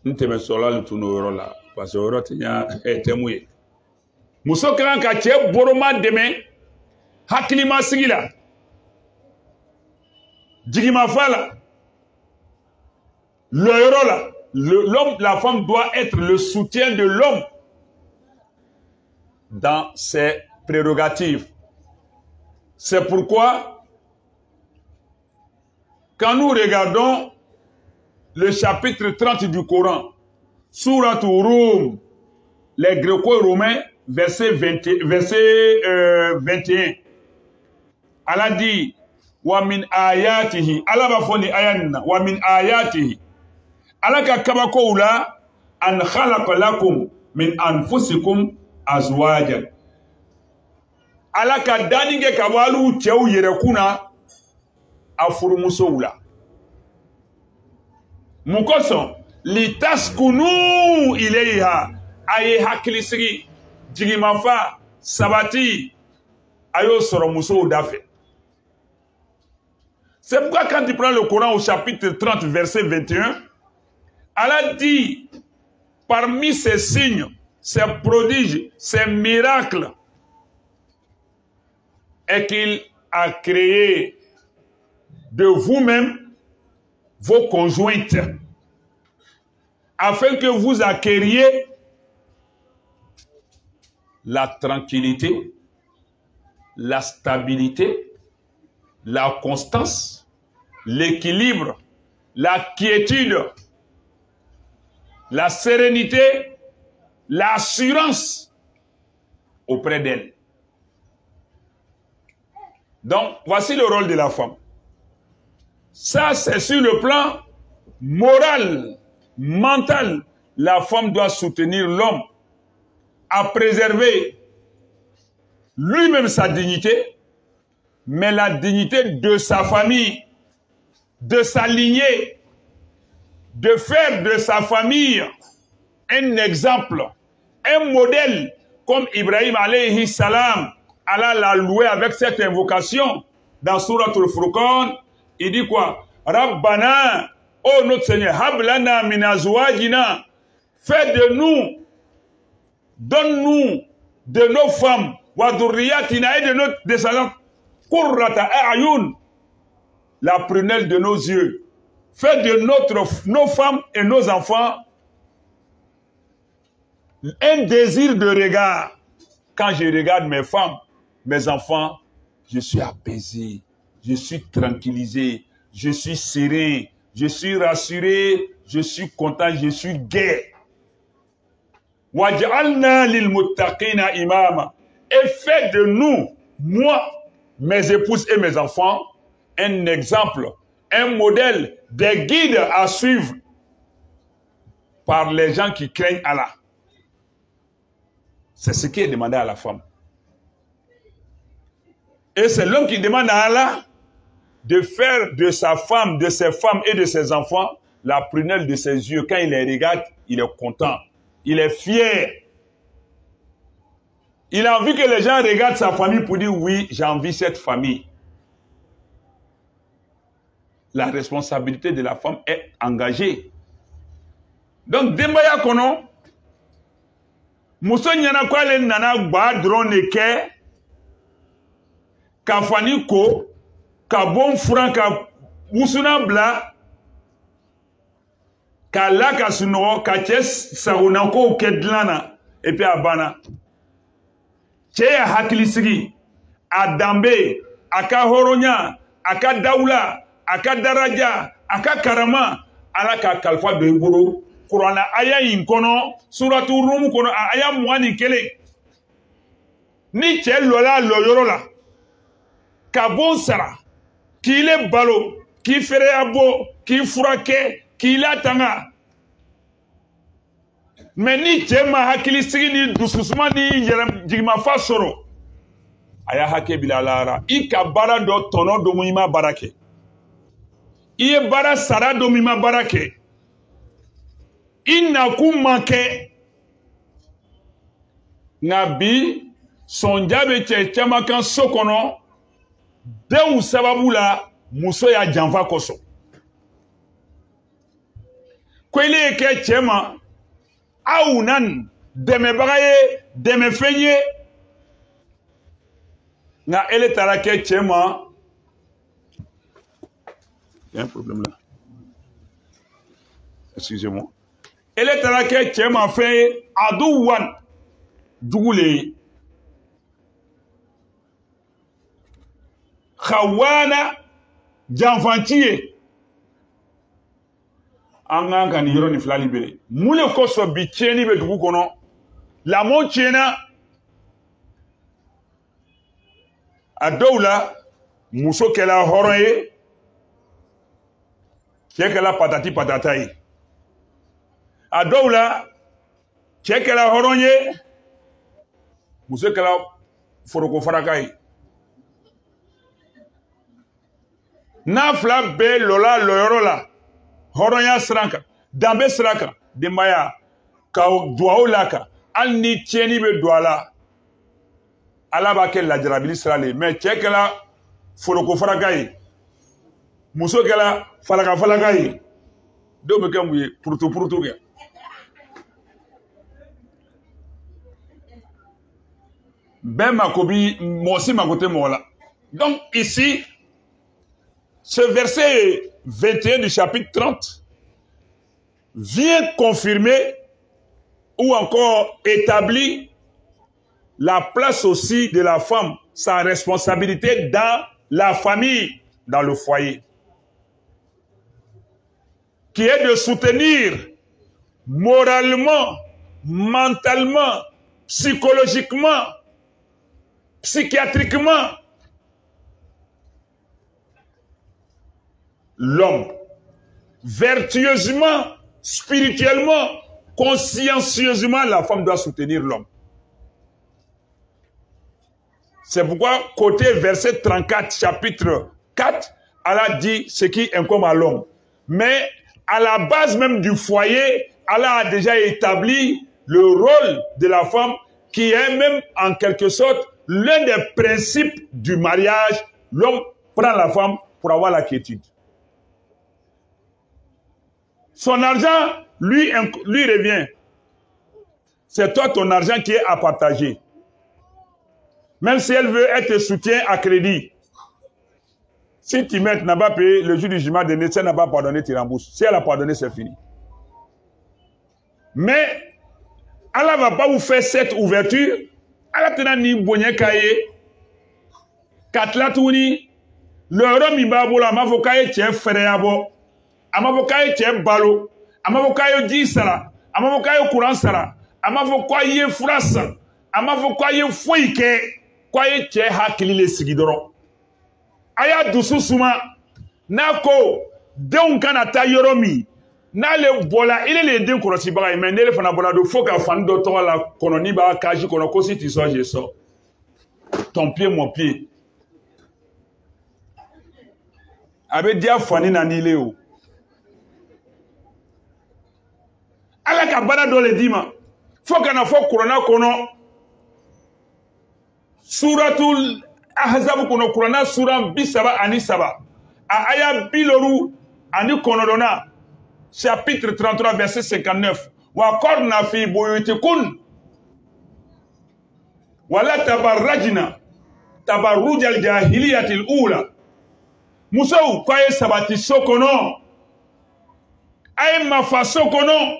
Nous te mettons là le tournoi là. Parce que l'euro, tu es mouillé. Mousso Kran Kaché, Boroma demain, Hakilima Sigila. Djigima Fala. L'euro là. L'homme, la femme doit être le soutien de l'homme dans ses prérogatives. C'est pourquoi, quand nous regardons le chapitre 30 du Coran, Surat Rum, les Gréco-Romains, verset 21, Allah dit, wa min ayatihi, Allah va foni ayanna, wa min ayatihi, Allah ka kabako ula, an khalaqa lakum min anfusikum azwajan. Allah ka daninge kawalu chew yerekuna afurumuso ula. Mukoso litaskunu ilayha aye hakilisigi jigimafa sabati ayo soro muso dafe. C'est pourquoi quand tu prends le Coran au chapitre 30 verset 21, Allah dit parmi ces signes, ces prodiges, ces miracles, est qu'il a créé de vous-même vos conjointes afin que vous acquériez la tranquillité, la stabilité, la constance, l'équilibre, la quiétude, la sérénité, l'assurance auprès d'elle. Donc, voici le rôle de la femme. Ça, c'est sur le plan moral, mental. La femme doit soutenir l'homme à préserver lui-même sa dignité, mais la dignité de sa famille, de sa lignée, de faire de sa famille un exemple, un modèle, comme Ibrahim alayhi salam, Allah l'a loué avec cette invocation dans Surat al-Furqan. Il dit quoi? Rabbana, oh notre Seigneur, hablana min azwajina, fais de nous, donne-nous de nos femmes, wa dhurriyatina, et de notre descendance, qurrata a'yun, la prunelle de nos yeux. Fais de nos femmes et nos enfants un désir de regard. Quand je regarde mes femmes, mes enfants, je suis apaisé, je suis tranquillisé, je suis serein, je suis rassuré, je suis content, je suis gai. Waj'alna lil muttaqina imama. Et fais de nous, moi, mes épouses et mes enfants, un exemple, un modèle, des guides à suivre par les gens qui craignent Allah. C'est ce qui est demandé à la femme. Et c'est l'homme qui demande à Allah de faire de sa femme, de ses femmes et de ses enfants la prunelle de ses yeux. Quand il les regarde, il est content. Il est fier. Il a envie que les gens regardent sa famille pour dire oui, j'ai envie de cette famille. La responsabilité de la femme est engagée. Donc, Dembaya Kono, Mousso Nyana Kwale Nana Gba Drone Ke, Ka Fani Ko, Ka Bon Fran, Ka Wusuna Bla, Ka Laka Suno, Ka Ches Sarunanko Kedlana, et puis Abana. cɛ ye hakili sigi a danbe a ka hɔrɔnya a ka dawula a ka daraja a ka karama ala ka kalifa don i bolo kuranna aya in kɔnɔ suratu rum kɔnɔ a aya 21 ni cɛ lɔla lɔyɔrɔ la ka bon sara k'i le balo k'i fereya bɔ k'i furakɛ k'i latanga mais ni cɛ ma hakili sigi ni dususuma ni jigimafa sɔrɔ a y'a hakɛ bila lahara i ka baara dɔ tɔnɔ don i ma baara kɛ i ye baara sara don i ma baara kɛ i nakun ma kɛ nka bi sɔnja bɛ cɛ caman kan so kɔnɔ denw sababu la muso y'a janfa kosɔn ko ile ye kɛ cɛ ma aw nan dɛmɛbaga ye dɛmɛfɛn ye nka ele taara kɛ cɛ ma il y a un problème là excusez-moi ele taara kɛ cɛ ma fɛn ye aduwan jugu le ye Khawana janfanci ye an kan ka nin yɔrɔ nin fila libere mun le kosɔn bi tiɲɛni bɛ dugu kɔnɔ lamɔ tiɲɛna a dɔw la muso kɛla hɔrɔn ye cɛ kɛla patati patata ye a dɔw la cɛ kɛla hɔrɔn ye muso kɛla foroko faraka ye n'a fila bɛɛ lɔla lɔyɔrɔ la hɔrɔnya siran kan danbe siran kan denbaya ka duwawu la kan hali ni tiɲɛni bɛ don a la ala b'a kɛ lajarabili sira le mais cɛ kɛla foroko faraka ye muso kɛla falaka falaka ye dɔw bɛ kɛ mun ye purutu purutu kɛ bɛɛ mako bi mɔgɔ si mako tɛ mɔgɔ la donc ici ce verset 21 du chapitre 30 vient confirmer ou encore établir la place aussi de la femme, sa responsabilité dans la famille, dans le foyer, qui est de soutenir moralement, mentalement, psychologiquement, psychiatriquement l'homme, vertueusement, spirituellement, consciencieusement, la femme doit soutenir l'homme. C'est pourquoi, côté verset 34, chapitre 4, Allah dit ce qui incombe à l'homme. Mais à la base même du foyer, Allah a déjà établi le rôle de la femme qui est même en quelque sorte l'un des principes du mariage. L'homme prend la femme pour avoir la quiétude. Son argent, lui revient. C'est toi ton argent qui est à partager. Même si elle veut être soutien à crédit. Si tu mets, n'a pas payé le jour du jugement dernier, si elle n'a pas pardonné, tu rembourses. Si elle a pardonné, c'est fini. Mais, Allah ne va pas vous faire cette ouverture. Allah te ni bonye kaye. Katlatouni. Le homme ibabola, ma fokaye tien frère abo. Ama fokaye tien balo. Ama fokaye di sara. Ama fokaye courant sara. Ama fokaye frasa. Ama fokaye foike. Kwaye tien hakili le sigidoro. Aya dusu suma. Nako. Deun kana ta yoromi. N'ale bola il est les deux korosi baga mais n'ele fana bola do faut ka fan do to la kononi ba kaji kono ko si tu sors je sors ton pied mon pied abe dia fani na nile o ala ka bana do le dima faut kana faut corona kono suratul ahzab kono corona sura bisaba ani saba a aya biloru ani konodona chapitre 33, verset 59. وَقَرْنَ فِي بُيُوتِكُنَّ وَلَا تَبَرَّجْنَ تَبَرُّجَ الْجَاهِلِيَّةِ الْأُولَى Musou kwaye sabati sokono ay mafa sokono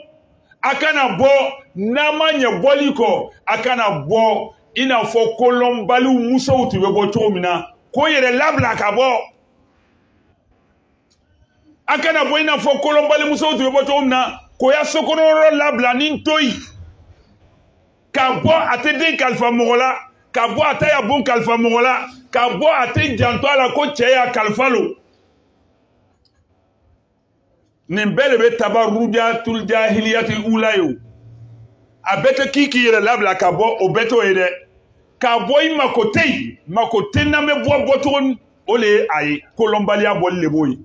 akana bo namanye boliko akana bo i n'a fɔ kolonbaliw musow tun bɛ bɔ cogo min na k'o yɛrɛ labila ka bɔ a kana bɔ i n'a fɔ kolonbali musow tun bɛ bɔ cogo min na k'o ya sokɔnɔyɔrɔ labila ni n to yen ka bɔ a tɛ den kalifa mɔgɔ la ka bɔ a tɛ ya bon kalifa mɔgɔ la ka bɔ a tɛ janto a la ko cɛ y'a kalifa lo nin bɛɛ de bɛ tabarujatul jahiliyatil ula ye o a bɛɛ tɛ k'i k'i yɛrɛ labila ka bɔ o bɛɛ t'o ye dɛ ka bɔ i mako tɛ yen mako tɛ n'an bɛ bɔcogo o de ye a ye kolonbaliya bɔli de b'o ye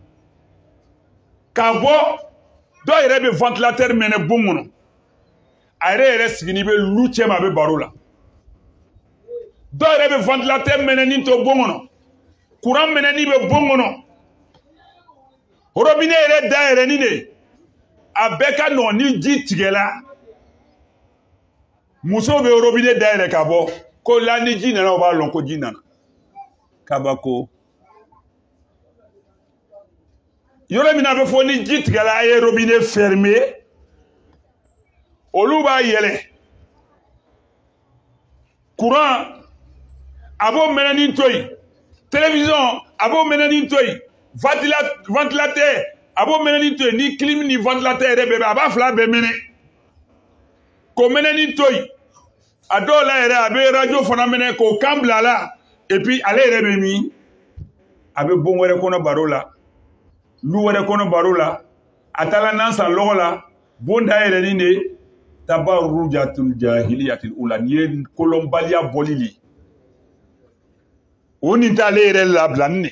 ka bɔ dɔw yɛrɛ bɛ ventilateur mɛnɛ bon kɔnɔ a yɛrɛ sigini bɛ lu cɛ ma a bɛ baro la dɔw yɛrɛ bɛ ventilateur mɛnɛni to bon kɔnɔ courant mɛnɛni bɛ bon kɔnɔ robinet yɛrɛ dayɛlɛni de a bɛɛ ka nɔgɔn ni ji tigɛla musow bɛ robinet dayɛlɛ ka bɔ ko la ni ji nana o b'a lɔn ko ji nana kabako yɔrɔ min a bɛ fɔ ni ji tigɛla a ye robinet fermer olu b'a yɛlɛ courant a b'o mɛnɛni to yen télévision a b'o mɛnɛni to yen ventilateur a b'o mɛnɛni to yen ni clim ni ventilateur yɛrɛ bɛɛ bɛ a b'a fila bɛɛ mɛnɛ k'o mɛnɛni to yen a dɔw la yɛrɛ a bɛ radio fana mɛnɛ k'o kan bila a la et puis ale yɛrɛ bɛ min a bɛ bon wɛrɛ kɔnɔ baro la lu wɛrɛ kɔnɔ baro la a taara nan san lɔgɔ la bon dayɛlɛni de tabarujatul jahiliyatil ula ni ye kolonbaliya bɔli de o nin t'ale yɛrɛ labilani de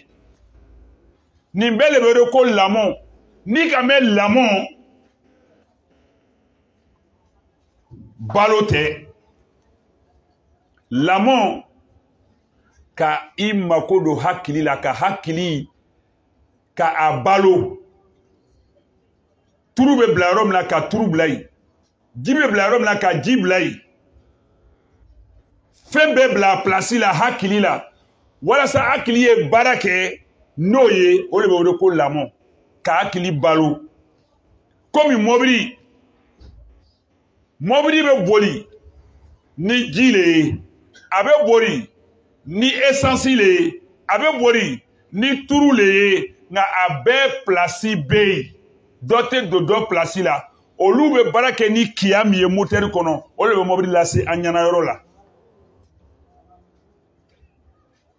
nin bɛɛ de bɛ wele ko lamɔ ni ka mɛn lamɔ balo tɛ lamɔ ka i mako don hakili la ka hakili ka a balo turu bɛ bila yɔrɔ min na ka turu bila yen ji bɛ bila yɔrɔ min na ka ji bila yen fɛn bɛɛ bila a pilasi la hakili la walasa hakili ye baara kɛ n'o ye o de bɛ wele ko lamɔ ka hakili balo komi mɔbili bɛ boli ni ji le ye a bɛ boli ni essence le ye a bɛ boli ni turu le ye nka a bɛɛ pilasi bɛ yen dɔ tɛ don dɔ pilasi la olu bɛ baara kɛ ni kiya min ye motɛri kɔnɔ o de bɛ mɔbili lase an ɲɛna yɔrɔ la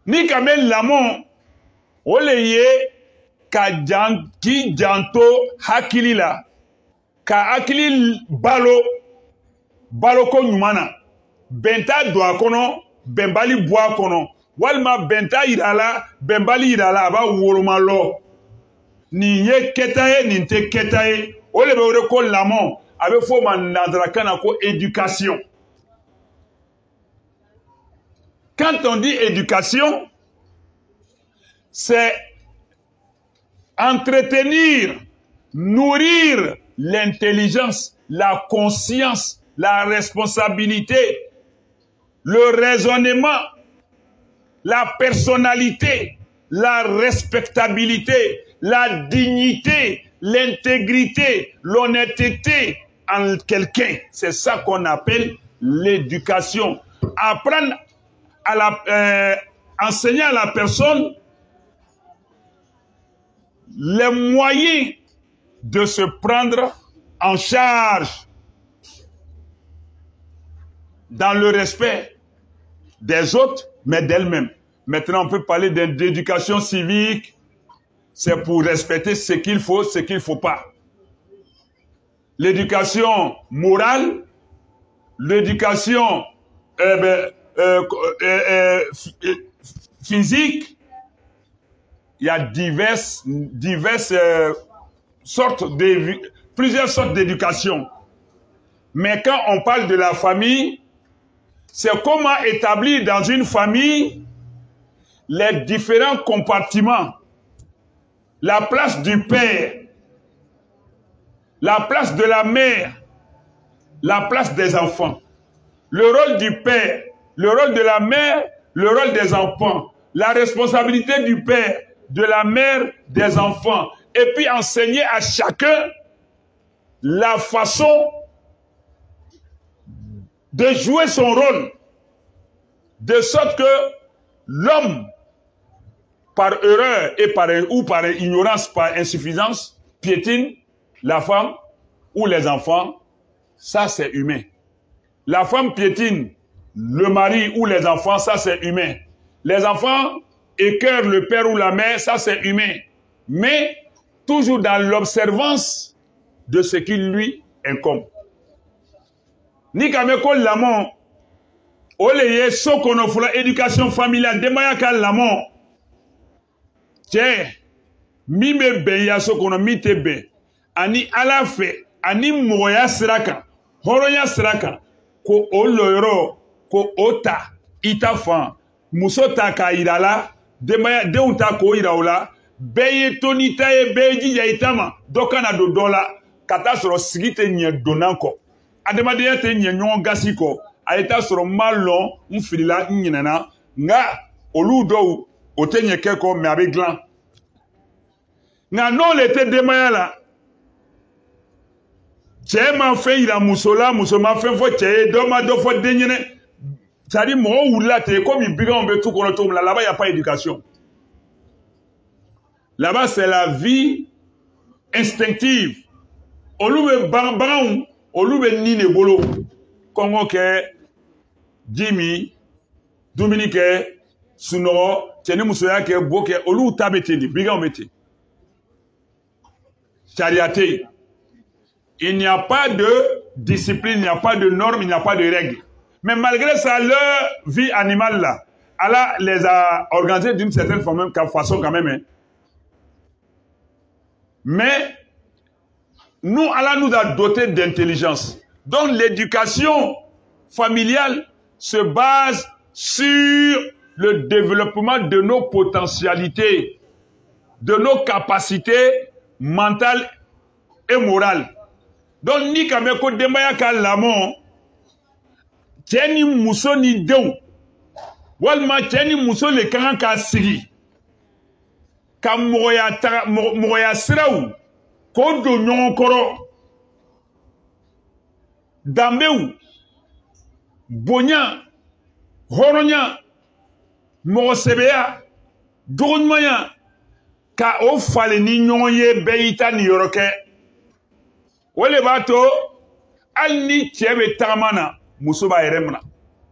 ni ka mɛn lamɔ o le ye k'i janto hakili la ka hakili baloko ɲuman na bɛn t'a don a kɔnɔ bɛnbali bɔ a kɔnɔ walima bɛn t'a yira a la bɛnbali yira a la a b'a woroma lɔ nin ye kɛta ye nin tɛ kɛta ye o de bɛ wele ko lamɔ a bɛ fɔ o ma nanzarakan na ko éducation quand on dit éducation c'est entretenir, nourrir l'intelligence, la conscience, la responsabilité, le raisonnement, la personnalité, la respectabilité, la dignité, l'intégrité, l'honnêteté en quelqu'un. C'est ça qu'on appelle l'éducation. Apprendre à enseigner à la personne les moyens de se prendre en charge dans le respect des autres, mais d'elle-même. Maintenant, on peut parler d'éducation civique, c'est pour respecter ce qu'il faut, ce qu'il ne faut pas. L'éducation morale, l'éducation physique, il y a plusieurs sortes d'éducation. Mais quand on parle de la famille, c'est comment établir dans une famille les différents compartiments. La place du père, la place de la mère, la place des enfants. Le rôle du père, le rôle de la mère, le rôle des enfants. La responsabilité du père, de la mère, des enfants. Et puis enseigner à chacun la façon de jouer son rôle. De sorte que l'homme, par erreur et par ignorance, par insuffisance, piétine la femme ou les enfants, ça c'est humain. La femme piétine le mari ou les enfants, ça c'est humain. Les enfants écœurent le père ou la mère, ça c'est humain. Mais toujours dans l'observance de ce qui lui incombe. Ni kameko lamon, oleye sokono fula éducation familiale, demaya ka lamon. Tiens, mi me ben ya sokono mi te ben. Ani ala fe, ani moya siraka, horoya siraka, ko oloyoro, ko ota, ita fan, musota ka irala, demaya deuta ko iraola, beye tonita e beji ya itama, dokana do dola, kata soro sigite nye donanko. Ademadeya te nye nyon gasi ko, aita soro malon, mfilila nyinana, nga olu do ote nye keko me abe glan. Nga non le te demaya la, Tche ma fait il a musola, musoma fait fo tche, doma do fo denyene. Ça dit, moi, ou là, comme il bigan, on veut tout qu'on tombe là-bas, il n'y a pas d'éducation. Là-bas, c'est la vie instinctive. On loue baran, on loue nine bolo. Congo ke, Jimmy, Dominique, Sunoro, Tchene Moussoya ke, Boke, on loue tabete, bigan mete. Chariate. Il n'y a pas de discipline, il n'y a pas de normes, il n'y a pas de règles. Mais malgré ça, leur vie animale là, Allah les a organisés d'une certaine façon quand même. Hein. Mais nous, Allah nous a dotés d'intelligence. Donc l'éducation familiale se base sur le développement de nos potentialités, de nos capacités mentales et morales. Donc ni kameko demaya ka lamon, tieni muso ni deu, walma tieni muso le kan ka sigi, ka moya siraou, ko do nyon koro, dambeu, bonya, horonya, mosebeya, dogunmaya, ka o fale ni nyon ye beita ni yoroke. Wale bato, al ni tiebe tamana, muso ba yeremna.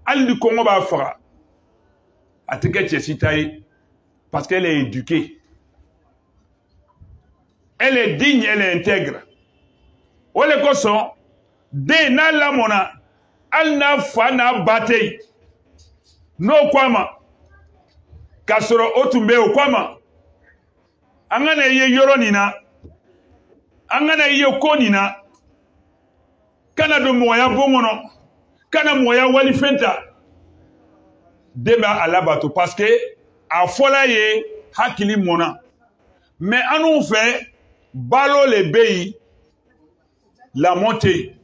Al ni kongo ba fara. Atike tiesitaye, parce qu'elle est éduquée. Elle est digne, elle est intègre. Wale koson, de na lamona, al na fa na bate. No kwama. Kasoro otumbe o kwama. Angana ye yoronina. Angana iyo konina kana do moya bongono kana moya wali fenta deba alabato parce que a fola ye hakili mona mais anou fait balo le beyi la montée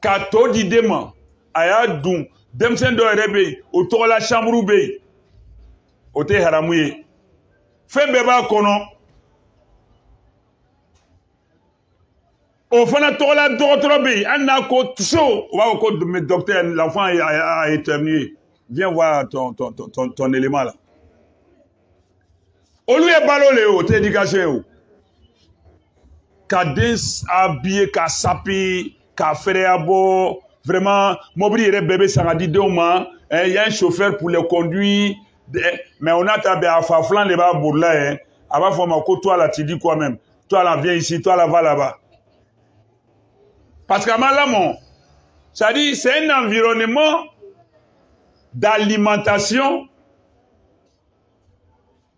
kato di dema aya dun demsen do rebe o to la chambre beyi o te haramuye fembe ba kono au fana tola d'autres an ko tso wa ko docteur l'enfant a éternué viens voir ton élément là au lieu balo le o éducation ka des habillé ka sapi ka abo vraiment mobili re bébé saradi doma il y a un chauffeur pour le conduire mais on a tabé à faflan les bas bourla hein avant faut ko toi là tu dis quoi même toi là viens ici toi là va là-bas. Parce qu'à Malamon, ça dit c'est un environnement d'alimentation,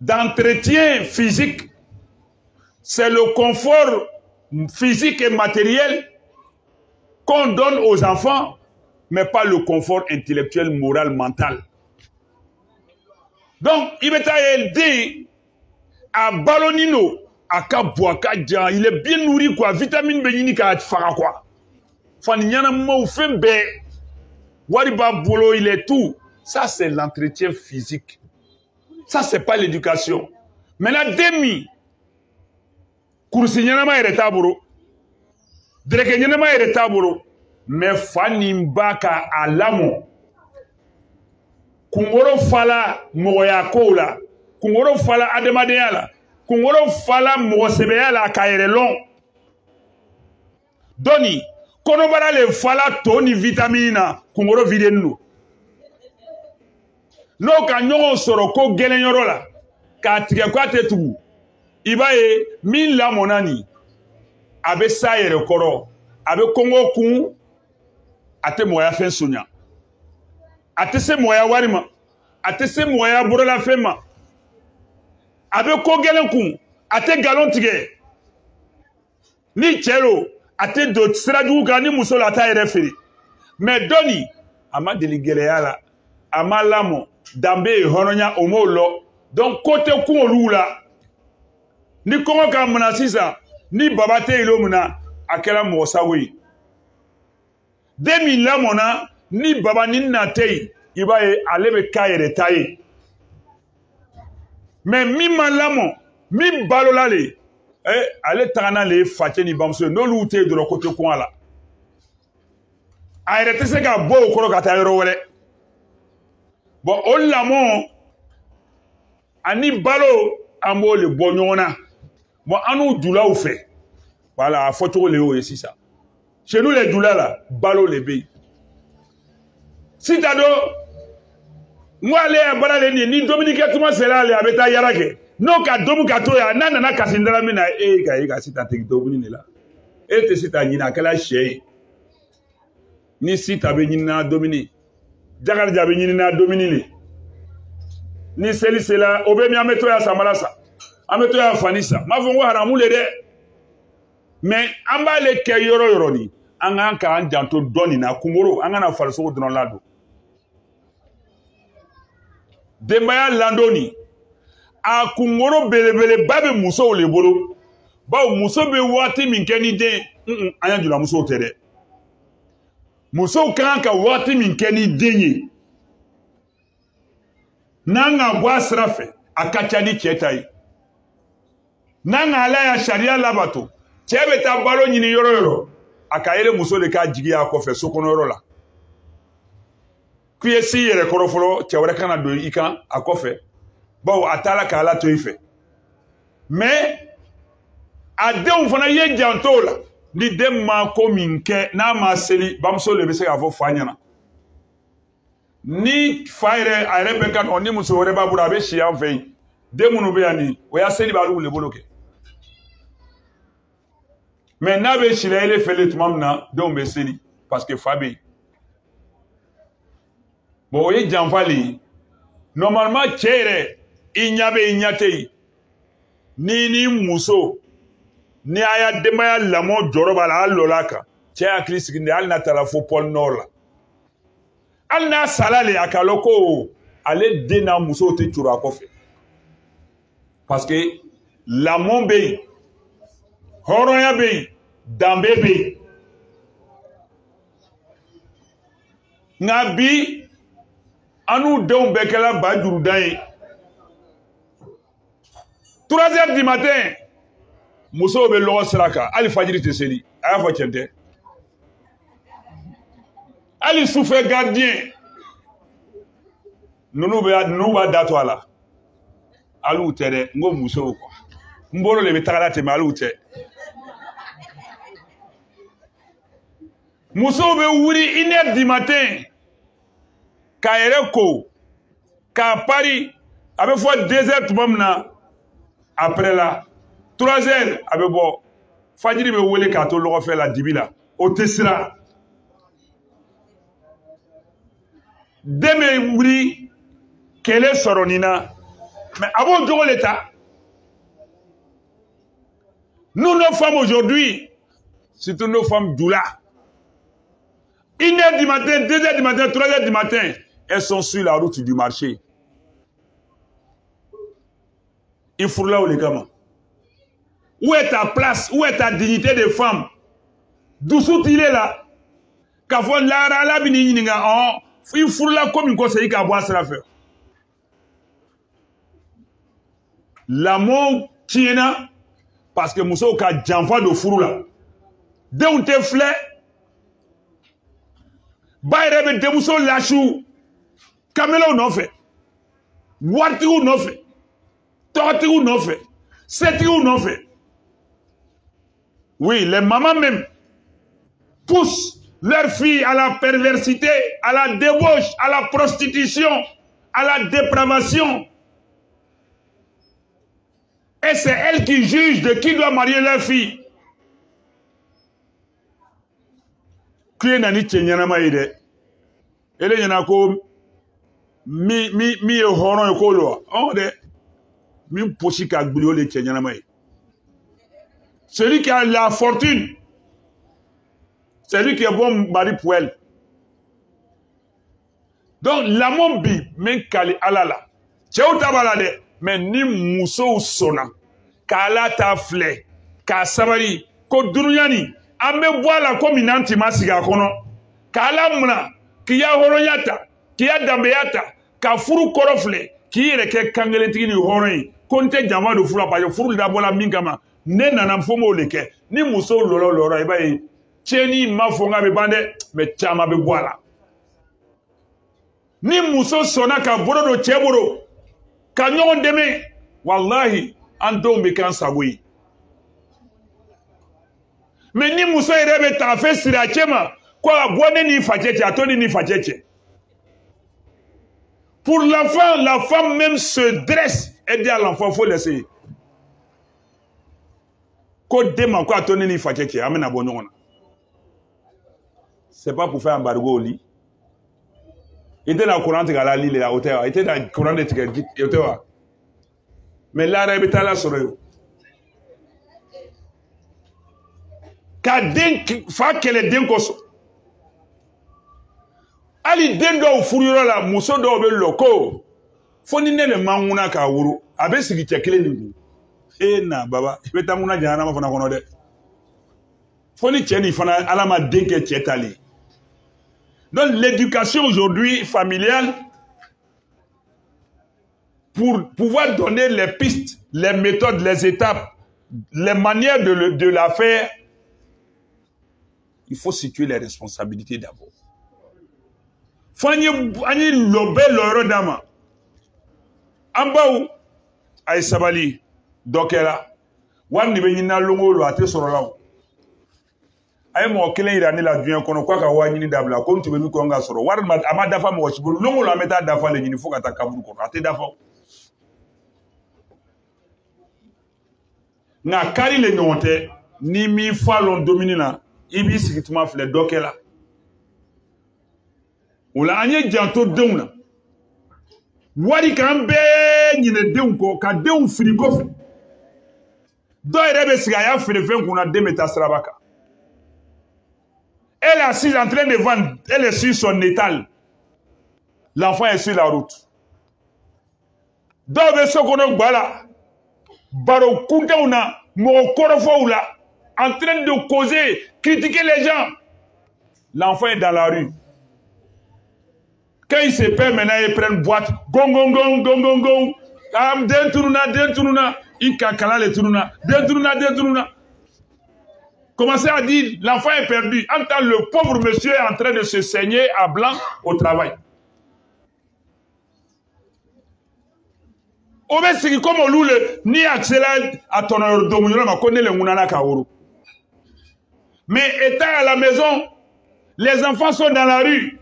d'entretien physique. C'est le confort physique et matériel qu'on donne aux enfants, mais pas le confort intellectuel, moral, mental. Donc, il dit à Balonino, à Kabouaka, il est bien nourri, quoi, vitamine B, quoi. Il est tout. Ça, c'est l'entretien physique. Ça, c'est pas l'éducation. Maintenant, demi. Kursinyama est taburo. Drekenyama est taburo. Mais Fanny Mbaka à l'amo. kungoro fala moya ko la kungoro fala ademadeya la kungoro fala mosebeya la kairelon doni konobara le fala toni vitamina kungoro videnu no ka nyongo soro ko gelenyoro la ka tige ko atetu ibaye min la monani abe sayere koro abe kongo kun ate moya fen sunya ate se moya warima ate se moya borola fema abe ko gelen kun ate galon tige ni chelo ate do siraju ga ni muso la ta yere feri mais doni ama deligele yala ama lamo dambe hononya omolo donc côté kun olula ni kongo ka muna sisa ni babate ilo muna akela mo sawi 2000 la mona ni baba ni natei ibaye alebe kayere taye mais mi malamo mi balola le ale tagana le fache ni bamso no lute de côté ko ala ayre tese ka bo ko ka tayro wele bon on lamo ani balo amo le bonyona bon anu dula ou fait voilà photo le o ça chez nous les doula là balo les pays si tado moi les balale ni Dominique tuma sela le abeta yarake no ka domu ka to ya nana na kasindala mina ka sita te dobuni ne la te sita nyina kala shey ni sita be nyina domini jagar jabe nyina domini le ni seli sela obe mi ameto ya samalasa ameto ya fanisa mavongo haramu le de mais amba le ke yoro ni anga ka anjanto doni na kumoro anga na falso don lado dembaya landoni a kumoro belebele babe muso le bolo ba muso be wati min keni de anya jula muso tere muso kan ka wati min keni denye nanga bwa srafe akacha ni chetai nanga ala ya sharia labato chebe ta balo nyini yoro akayele muso le ka jigi akofe sokonoro la kuyesi yere korofolo chewre kana do ikan akofe bawo atala ka ala to ife mais adeun fana ye janto la ni dem ma ko minke na ma seli bamso le bese ka fo fanyana ni faire arebe kan oni muso wore babura be shi anfei demunu be ani o ya seli balu le boloke mais na be shi le fele tumamna don be seli parce que fabi bon ye janfali normalement chere inyabe inyatei ni muso ni aya demaya lamo joroba la lolaka che aklisiki ndi alna talafo pol nola alna salale akaloko ale dena muso te chura kofe parce que lamo be horoya be dambe be ngabi anu deun bekela bajuru dai 3h du matin muso be logo sraka ali fajiri te seli aya fo chente ali souffre gardien nunu ba dato ala alu tere ngo muso ko mboro le betagala te malu te muso be wuri 1h du matin Kaireko, ka Paris, avec fois 2h tout même après là, 3h avec bon, Fadjiri be wele ka to logo fait la dibila, au Tesla. Deme wuri, kele soronina, mais avant de l'État, nous nos femmes aujourd'hui, surtout nos femmes doula, 1h du matin, 2h du matin, 3h du matin, elles sont sur la route du marché. Il faut là où les gamins. Où est ta place? Où est ta dignité de femme? D'où sont-ils là? Quand on l'a la bini ninga, il faut là comme une conseiller qu'à boire ça faire. L'amour tiena parce que Moussa ka jamfa de furu là. Dès on te flait, bayre be de Moussa lachou. kamelo nɔfɛ waritigiw nɔfɛ tɔgɔtigiw nɔfɛ setigiw nɔfɛ. Oui, les mamans même poussent leurs filles à la perversité, à la débauche, à la prostitution, à la dépravation. Et c'est elles qui jugent de qui doit marier leur fille. Qui nani tchenyana ide. Ele yana ko mi horon ko lo. On de mi posi ka gbuli o le tchenyana mai. Celui qui a la fortune, c'est lui qui est bon mari pour elle. Donc, l'amour bi, men kali alala. Tchéou tabalade, men ni mousso sona. Kala ta flé, ka sabari, ko dunyani, ame voila comme une antimasiga kono. Kala muna, ki ya horoyata, ki ya dambeyata, ka furu korofle, ki yere ke kangelentigi ni horoyi. Konte jama do fura pa yo furu dabola mingama. Ne nanam fomo leke ni muso lolo ibaye cheni mafonga be bande me chama be boala ni muso sona ka boro do cheboro ka nyon deme wallahi ando me kan sagoyi me ni muso erebe ta fe sira chema kwa bone ni facheche atoni ni facheche. Pour l'enfant, la femme même se dresse et dit à l'enfant faut laisser. C'est pas pour faire un embargo au lit. Il était dans le courant de la lit, il était dans le courant de la lit. Mais là, il était là sur eux. Quand il faut qu'elle ait d'un cosso. Ali den do furiro la muso do be loko. Foni ne le manguna ka wuru. Abe sigi chekele ni. Na baba, ibe tamuna jana ma fana kono de. Foni cheni fana alama denke chetali. Donc l'éducation aujourd'hui familiale pour pouvoir donner les pistes, les méthodes, les étapes, les manières de la faire, il faut situer les responsabilités d'abord. Fani lobe loro dama. Ambaou ay sabali dokela. Wan ni be nyina longo lo ate soro lawo. Ay mo kelen irani la dunya kono kwa ka wa nyini dabla ko ntibe mi ko nga soro. War ma amada fa mo wachibulu longo lo ameta dafa le nyini fuka ta kaburu kono ate dafa. Na kari le nyonte ni mi falon dominina ibi sikituma fle dokela. Ola anye janto deuna. Wari kambe nyine deunko ka deun frigo. Do erebe siga ya frifen kuna demeta srabaka. Elle est assise en train de vendre, elle est sur son étal. L'enfant est sur la route. Do be sokono gbala. Baro kuntauna mo korofo oula en train de causer, critiquer les gens. L'enfant est dans la rue. Quand il se perd maintenant, il prend une boîte. Gong, gong, gong, gong, gong, gong. Den tourna. Il cancala les tourna. Den tourna. Commencez à dire, l'enfant est perdu. En tant le pauvre monsieur est en train de se saigner à blanc au travail. Obesi comme on loue ni accélère à ton ordomoyolo, ma connaît le mounana kaouro. Mais étant à la maison, les enfants sont dans la rue.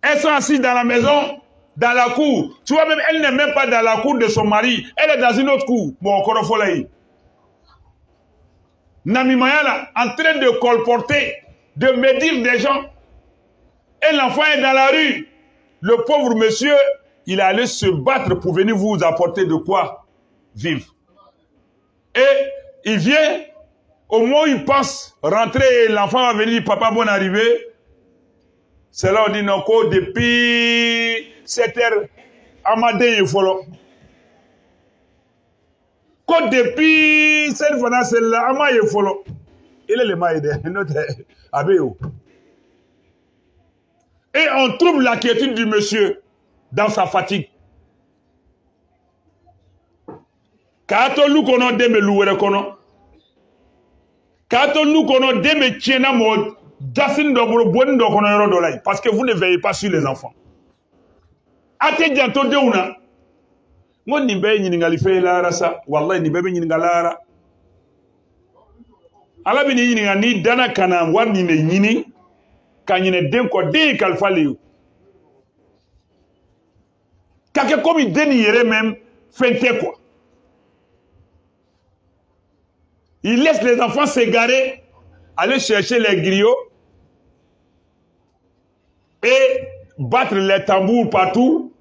Elles sont assises dans la maison, dans la cour. Tu vois, même elle n'est même pas dans la cour de son mari. Elle est dans une autre cour. Bon, encore une fois, Nami Mayala, en train de colporter, de médire des gens. Et l'enfant est dans la rue. Le pauvre monsieur, il est allé se battre pour venir vous apporter de quoi vivre. Et il vient, au moment où il pense rentrer, l'enfant va venir, papa, bonne arrivée. C'est là où on dit non, depuis 7 heures, Amadé est follow. Depuis cette fois là, Amadé est follow. Il est le maïdé, notre Abéo. Et on trouve l'inquiétude du monsieur dans sa fatigue. Kato lu kono deme luwere kono. Kato lu kono deme tiena mod Jasin Dobro, Bon Dokonoro Dolai, parce que vous ne veillez pas sur les enfants. Ate Dianto Deuna, mon Nibe Ningalifé Lara, ça, Wallah Nibe Ningalara. Alabini Ni Dana Kana, Wan Nini, Kanyine Denko, De Kalfaliou. Kake comme il dénierait même, fait quoi? Il laisse les enfants s'égarer, aller chercher les griots et battre les tambours partout,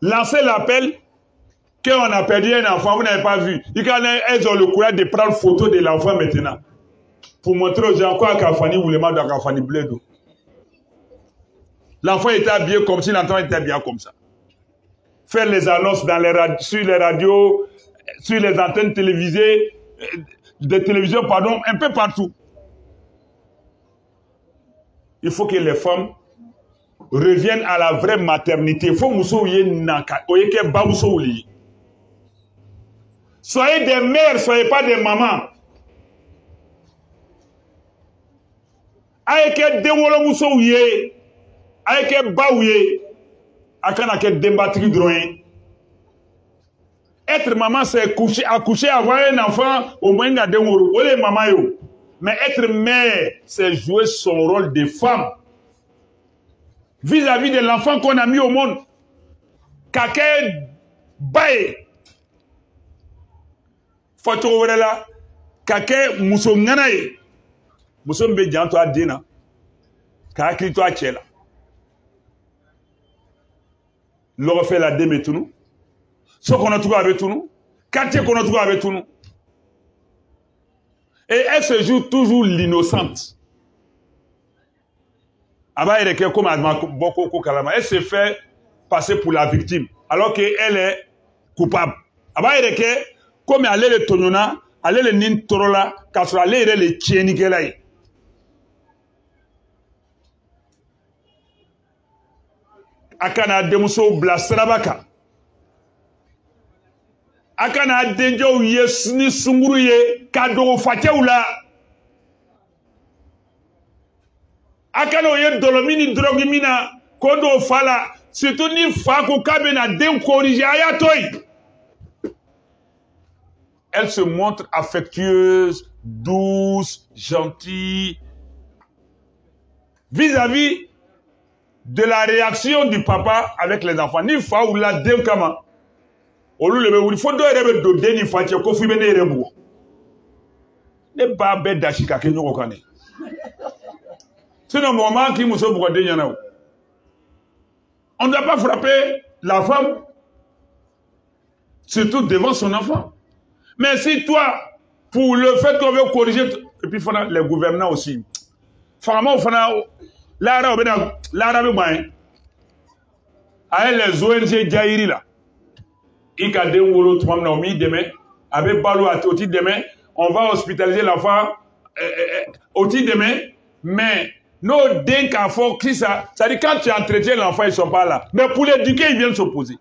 lancer l'appel qu'on a perdu un enfant, vous n'avez pas vu. Elles ont le courage de prendre photo de l'enfant maintenant pour montrer aux gens quoi Kafani ou le mal de Kafani Bledo. L'enfant était habillé comme si l'enfant était habillé comme ça. Faire les annonces dans sur les radios, sur les antennes télévisées, de télévision, pardon, un peu partout. Il faut que les femmes reviennent à la vraie maternité. Il faut que soyez des mères, soyez pas des mamans. Aïe déwolo moussoye, aïe baouye, akanake dembatri droin. Être maman, c'est accoucher, avoir un enfant, au moins il y a des mots. Mais être mère, c'est jouer son rôle de femme. Vis-à-vis de l'enfant qu'on a mis au monde. Kake baye. Faut là. Kake muso nganaye. Muso mbe janto adina. Kake to achela. L'on fait la démetounou. Ce qu'on a trouvé avec nous, quartier qu'on a trouvé avec nous. Et elle se joue toujours l'innocente. Elle se fait passer pour la victime, alors qu'elle est coupable. Comme elle est le tonona, elle est le nintorola, car elle est le tchénikelai. Akana demuso blasrabaka. Akana denjo yesni sunguruye kado fateula. Akana oye dolomini drogimina kodo fala surtout ni fako kabena den corrige ayatoy. Elle se montre affectueuse, douce, gentille vis-à-vis de la réaction du papa avec les enfants. Ni fa ou la den kama. Il faut que vous ayez on ne doit pas frapper la femme, surtout devant son enfant. Mais si toi, pour le fait qu'on veut corriger, et puis les gouvernants aussi, les ONG Jairi là. On va hospitaliser l'enfant au titre demain, mais nos dingues font qui ça? Ça dit quand tu entretiens l'enfant, ils ne sont pas là. Mais pour l'éduquer, ils viennent s'opposer.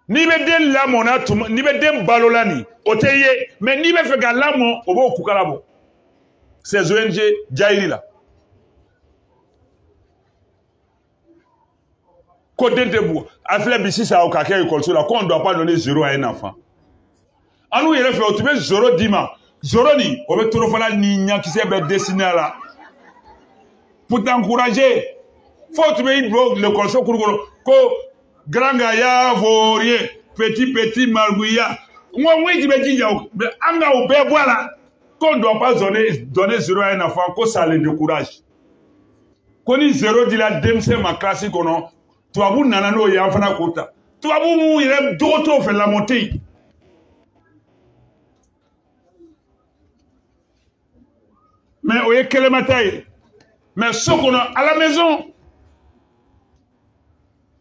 Ni me den la mona ni me den balolani oteye mais ni me fait galamo obo kukalabo. Ces ONG Jairi là. Côté de vous, affaire ici ça au caca école là, qu'on ne doit pas donner 0 à un enfant. En nous il fait autrement 0 dima. 0 ni, on veut tout faire ni nya qui s'est dessiné là. Pour t'encourager, faut tu me bloc le colso ko grand gaya vorien, petit margouilla. Moi oui tu me dis mais anga au bé voilà. Qu'on ne doit pas donner 0 à un enfant, que ça le décourage. Qu'on dit 0 dit la demse ma classique non. Tu vas vous nanano et enfant kota. Tu vas vous mourir d'autres fait la montée. Mais au yé quelle bataille. Mais ce qu'on a à la maison.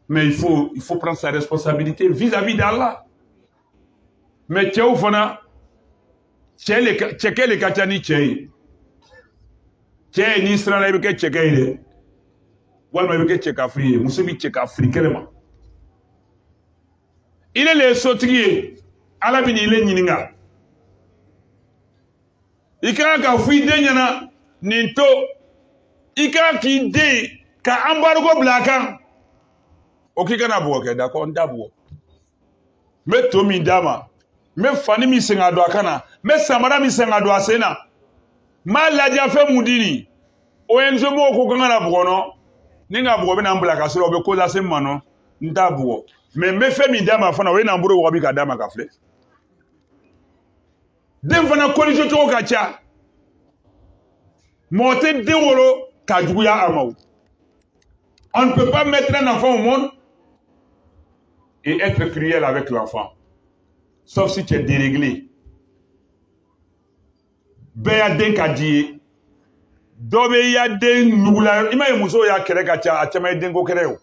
Mais il faut prendre sa responsabilité vis-à-vis d'Allah. Mais tu es fana. Tu es les katani tu es ni Israël avec tu es il est le sautrier. Alabini il est nininga. I kan ka f'i den ɲɛna nin to i kan k'i den ka embargo bila a kan o k'i kana bugɔ kɛ d'accord n t'a bugɔ n bɛ to min d'a ma n bɛ fani min sen ka don a kan na n bɛ samara min sen ka don a sen na n b'a lajɛ fɛn mun di nin ONG mɔgɔw ko kan ka na bugɔ nɔ ni ka bugɔ bɛ na n bila ka sɔrɔ o bɛ ko lase n ma nɔ n t'a bugɔ mais n bɛ fɛn min d'a ma fana o ye na n bolo wɔgɔbi ka d'a ma ka filɛ den fana corrige cogo ka ca mɔgɔ tɛ den wolo ka juguya a ma o. On ne peut pas mettre un enfant au monde et être cruel avec l'enfant. Sauf si tu es déréglé. Bɛɛ y'a den ka di ye. Dɔ bɛ y'a den ɲugula. I ma ye muso y'a kɛlɛ ka ca a caman ye denko kɛlɛ o.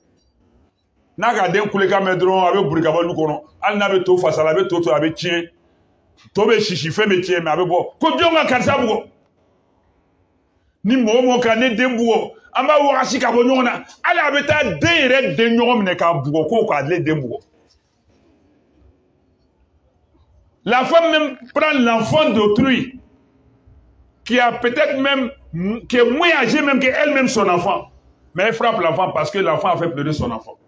N'a ka den kulekan mɛn dɔrɔn a bɛ boli ka bɔ du kɔnɔ. Hali n'a bɛ to fasa la a bɛ to a bɛ tiɲɛ. To bɛ sisi fɛn bɛ tiɲɛ mais a bɛ bɔ. Ko jɔn ka karisa bugɔ. Ni mɔgɔ o mɔgɔ ka ne den bugɔ. An b'a wagasi ka bɔ ɲɔgɔn na hali a bɛ taa den yɛrɛ den ɲɔgɔn minɛ k'a bugɔ ko k'ale den bugɔ. La femme même prend l'enfant d'autrui qui a peut-être même qui est moins âgé même qu'elle-même son enfant mais elle frappe l'enfant parce que l'enfant a fait pleurer son enfant.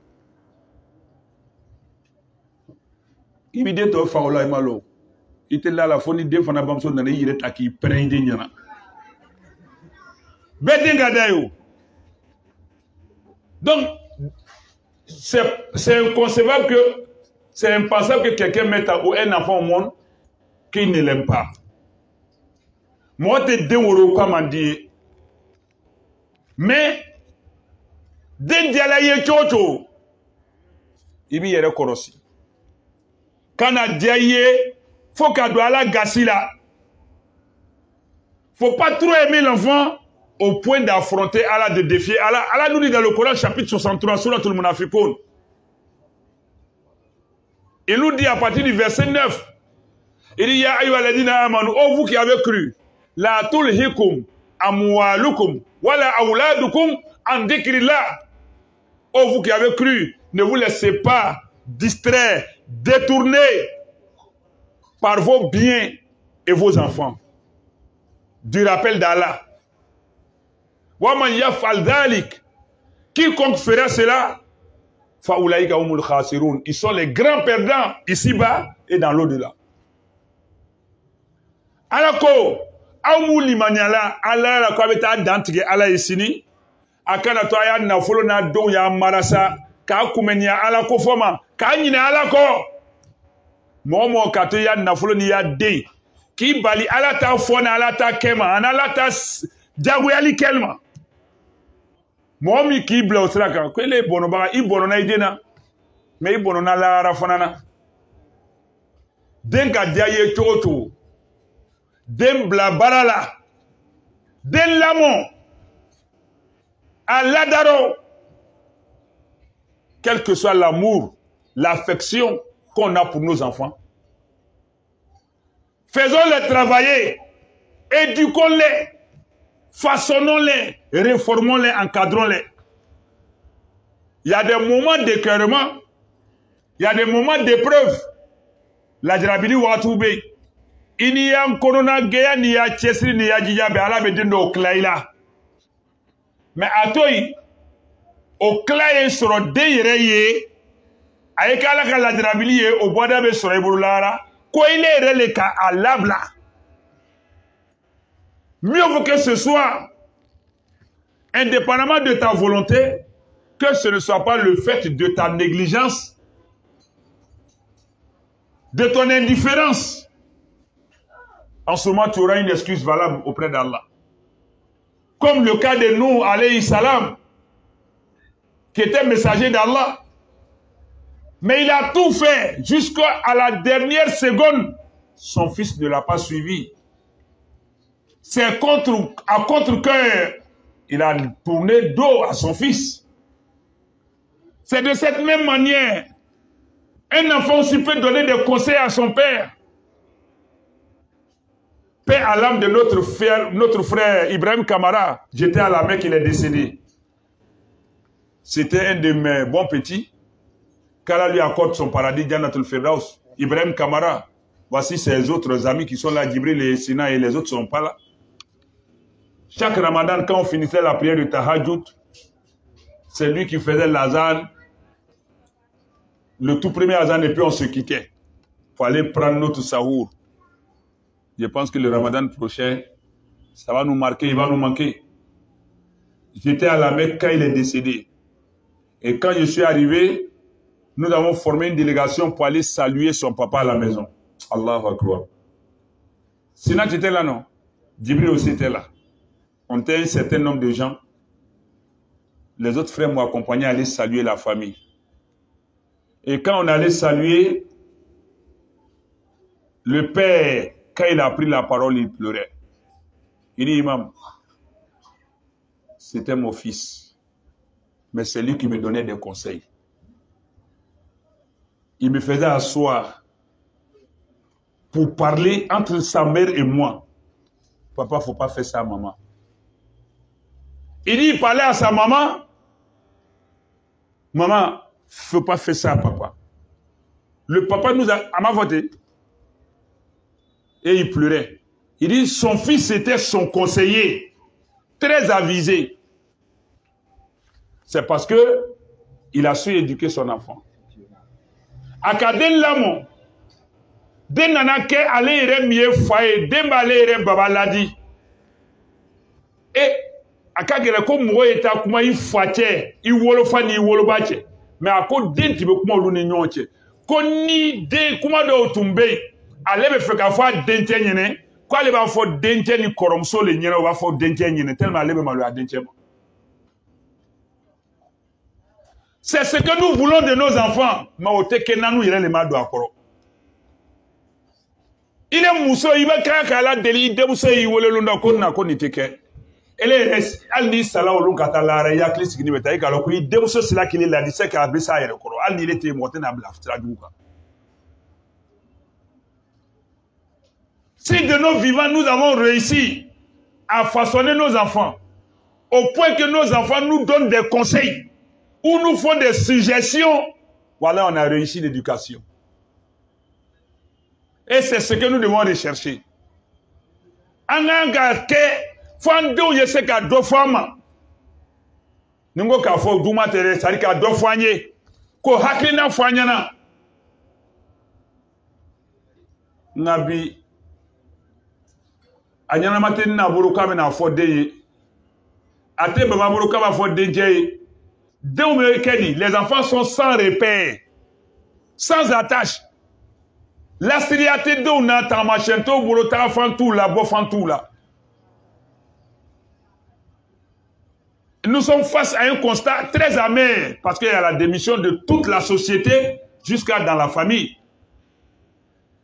I bi den tɔ fa o la i ma lo i tɛ la fo ni den fana bamuso nana i yɛrɛ ta k'i pɛrɛn i den ɲɛna bɛɛ den ka d'a ye o. Donc, c'est inconcevable que, c'est impensable que quelqu'un mette un enfant au monde qu'il ne l'aime pas. Moi, je suis comme dit. Mais, den dialaye chocho, il y a des korosi. Quand on diaye, faut qu'on doit la gassi là. Faut pas trop aimer l'enfant. Au point d'affronter Allah, de défier Allah. Allah nous dit dans le Coran, chapitre 63, Surat al-Munafiqun. Il nous dit à partir du verset 9, il dit, Ya ayyuhalladhina amanu, oh vous qui avez cru, la tulhikum amwalukum, wala awladukum an dhikrillah. Oh vous qui avez cru, ne vous laissez pas distraire, détourner par vos biens et vos enfants du rappel d'Allah. Quiconque fera cela, ils sont les grands perdants ici-bas et dans l'au-delà. Alako, amu limanyala, Allah la kwabeta dantige ala isini, akana to aya na folo na do ya marasa, ka kumenya alako foma, ka nyine alako. Momo kato ya na folo ni ya de, ki bali alata fona alata kema, an alata jagoyali kelma. Momi ki bla osraka kwele bono ba I bono na idena me I bono na la fanana den ka diaye choto den bla barala den lamo aladaro quel que soit l'amour l'affection qu'on a pour nos enfants faisons-les travailler éduquons-les façonnons-les, réformons-les, encadrons-les. Il y a des moments d'écœurement, il y a des moments d'épreuve. La jarabili watoube. Il y a un corona gaya ni ya chesri ni ya jijabe ala bedendo oklaila. Mais atoi oklaye soro deyereye ayekala ka la jarabili ye oboda be soro iburulara ko ile rele ka alabla. Mieux vaut que ce soit, indépendamment de ta volonté, que ce ne soit pas le fait de ta négligence, de ton indifférence. En ce moment, tu auras une excuse valable auprès d'Allah. Comme le cas de Nuh, alayhi salam, qui était messager d'Allah. Mais il a tout fait jusqu'à la dernière seconde. Son fils ne l'a pas suivi. C'est à contre-cœur. Il a tourné dos à son fils. C'est de cette même manière. Un enfant aussi peut donner des conseils à son père. Paix à l'âme de notre frère Ibrahim Kamara. J'étais à la Mecque, il est décédé. C'était un de mes bons petits. Qu'Allah lui accorde son paradis, Jannatul Firdaus. Ibrahim Kamara. Voici ses autres amis qui sont là, Djibril et Sina et les autres ne sont pas là. Chaque Ramadan, quand on finissait la prière de Tahajjud, c'est lui qui faisait l'azan. Le tout premier azan, et puis on se quittait. Il fallait prendre notre sahour. Je pense que le Ramadan prochain, ça va nous marquer, il va nous manquer. J'étais à la Mecque quand il est décédé. Et quand je suis arrivé, nous avons formé une délégation pour aller saluer son papa à la maison. Allahu Akbar. Sinon, tu étais là, non? Djibril aussi était là. On était un certain nombre de gens. Les autres frères m'ont accompagné à aller saluer la famille. Et quand on allait saluer, le père, quand il a pris la parole, il pleurait. Il dit, Imam, c'était mon fils. Mais c'est lui qui me donnait des conseils. Il me faisait asseoir pour parler entre sa mère et moi. Papa, il ne faut pas faire ça à maman. Il dit, il parlait à sa maman. Maman, il ne faut pas faire ça à papa. Le papa m'a voté. Et il pleurait. Il dit, son fils était son conseiller. Très avisé. C'est parce que il a su éduquer son enfant. Akadel lamo. Den nanake ale ire miye faye. Den bale ire baba ladi. Et akagere ko mwo eta kuma I fache. I wolofa ni wolobache. Mais ako den tibe kuma luni nyonche. Ko ni den kuma do tumbe. Ale be feka fa denche nyene. Ko ale ba fo denche ni koromso le nyene. Ou ba fo denche nyene. Tellement ale be malu a denche mo. C'est ce que nous voulons de nos enfants. Il est mousso, il va craquer à la délit, il démousse, il va le long qu'on n'a qu'on n'était que. Elle est, elle dit, ça là, au long qu'à la réa, qui s'y met avec, alors qu'il démousse, c'est là qu'il est là, il sait qu'à Bessa et le coro. Elle dit, il était monté dans la ftraduka. Si de nos vivants, nous avons réussi à façonner nos enfants, au point que nos enfants nous donnent des conseils, ou nous font des suggestions, voilà, on a réussi l'éducation. Et c'est ce que nous devons rechercher. Ananga ke fando yese ka do fama. Ningo ka fo duma tere sari ka do fanye. Ko haklina fanyana. Nabi anyana matin na buru ka na fo de. Ate baba buru ka ba fo de je. Les enfants sont sans repère, sans attache. La sérialité d'où n'a ta machin tout boulot ta fantou la bofantou là. Nous sommes face à un constat très amer parce qu'il y a la démission de toute la société jusqu'à dans la famille.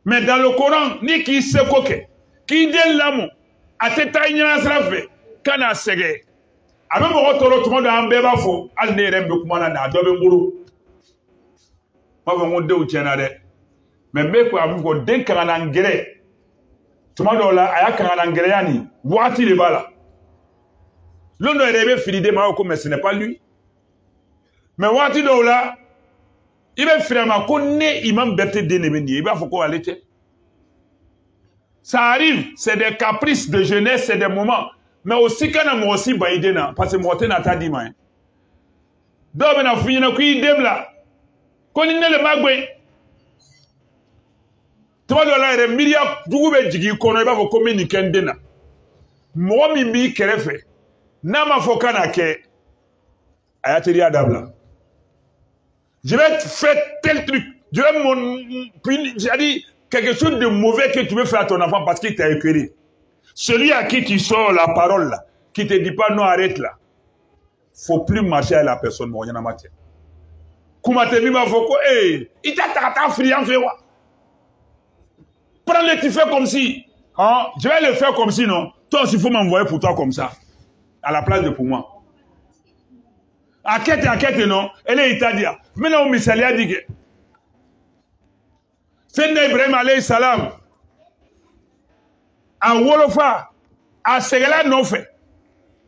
Mais dans le Coran, ni qui se coque, qui dit l'amour, à tétaïna srafe, kana sege. Avec mon retour, tout le monde a un bébé faux. Al n'est rien de comment na dobe boulot. Pas vraiment de utienade. Mais mec, quoi, avec quoi, d'un canangere. Tout le monde là, aya canangere yani. Boiti les balles. L'on a rêvé fini de Maroko, mais ce n'est pas lui. Mais boiti là, il va finalement connaître imam Berthe Denemeni. Il va faut quoi aller. Ça arrive, c'est des caprices de jeunesse, c'est des moments. Mais aussi quand on a aussi baïdena parce que moi t'en as dit moi. Donc on a fini na kui demla. Qu'on ne le magwe. Toi de là il miria dugu be jigi kono ba ko communiquer ndena. Mo mi mi kerefe. Na ma fo kana ke ayateli adabla. Je vais faire tel truc. Je vais mon j'ai dit quelque chose de mauvais que tu veux faire à ton enfant parce qu'il t'a écœuré. Celui à qui tu sors la parole là, qui te dit pas non, arrête là. Faut plus marcher à la personne, mon yana matière. Comment te dit ma foko, eh, il t'a friand fait quoi? Prends-le, tu fais comme si, hein, je vais le faire comme si non. Toi aussi, il faut m'envoyer pour toi comme ça, à la place de pour moi. Enquête, non, elle est italienne. Maintenant, on m'y a dit que. C'est Ibrahim alayhi salam. A wolofa a segala no fait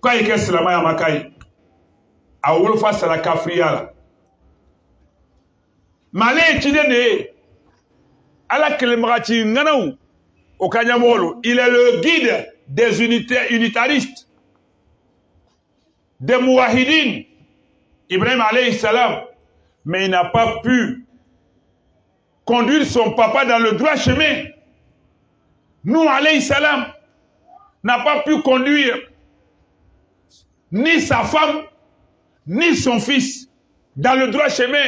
quand il est salama ya makai a wolofa sala kafriya la malé tine ne ala kelemati nganaou au kanyamolo il est le guide des unitaristes des mouahidines, Ibrahim alayhi salam, mais il n'a pas pu conduire son papa dans le droit chemin. Nous, alayhi salam, n'a pas pu conduire ni sa femme, ni son fils dans le droit chemin.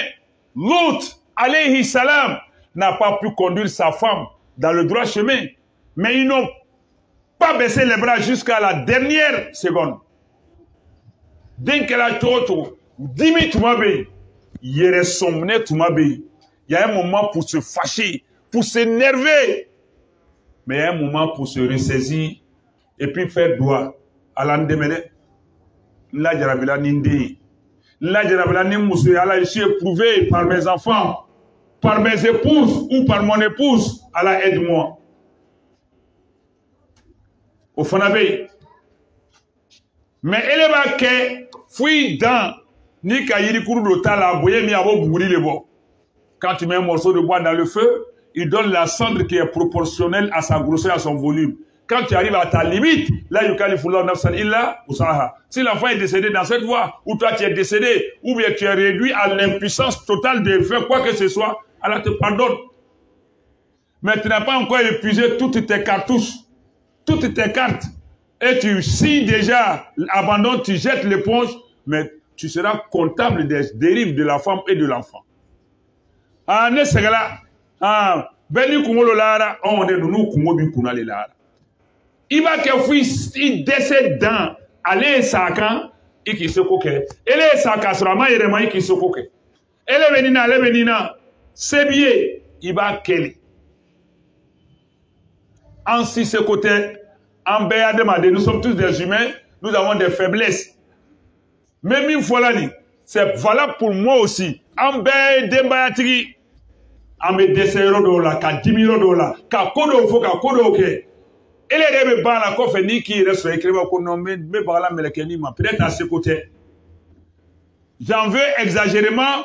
L'autre, alayhi salam, n'a pas pu conduire sa femme dans le droit chemin. Mais ils n'ont pas baissé les bras jusqu'à la dernière seconde. Dès qu'elle a tout, 10 000 Toumabe, il est somné Toumabe. Il y a un moment pour se fâcher, pour s'énerver. Mais il y a un moment pour se ressaisir et puis faire droit à l'endemene. Là, Jarabila Nindi. Là, Jarabila Nimoussé. Allah, je suis éprouvé par mes enfants, par mes épouses ou par mon épouse. Allah, aide-moi. Au Fanabe. Mais elle va que fouille dans ni Kayiri Kourou la boye mi abo bouli le bo. Quand tu mets un morceau de bois dans le feu, il donne la cendre qui est proportionnelle à sa grosseur, à son volume. Quand tu arrives à ta limite, là, si l'enfant est décédé dans cette voie, ou toi tu es décédé, ou bien tu es réduit à l'impuissance totale de faire quoi que ce soit, Allah te pardonne. Mais tu n'as pas encore épuisé toutes tes cartouches, toutes tes cartes, et tu signes déjà, abandonnes, tu jettes l'éponge, mais tu seras comptable des dérives de la femme et de l'enfant. Ah, ne c'est là. Ah, Beni Kumolo Lara, on est nous Kumobi Kunale Lara. Il va que fils, il décède dans, allez, Sakan, et qui se coque. Elle est Saka, sur la main, et qui se coque. Elle est venina, c'est bien, il va qu'elle. En si ce côté, en béa demandé, nous sommes tous des humains, nous avons des faiblesses. Même une fois là, c'est valable pour moi aussi. En béa dembayatiri. En me desero do la, ka 10 000 dollars, ka kodo fo, ka kodo ke. Elle est de la kofe ni qui reste écrit au nom me par la melekeni ma peut-être à ce côté. J'en veux exagérément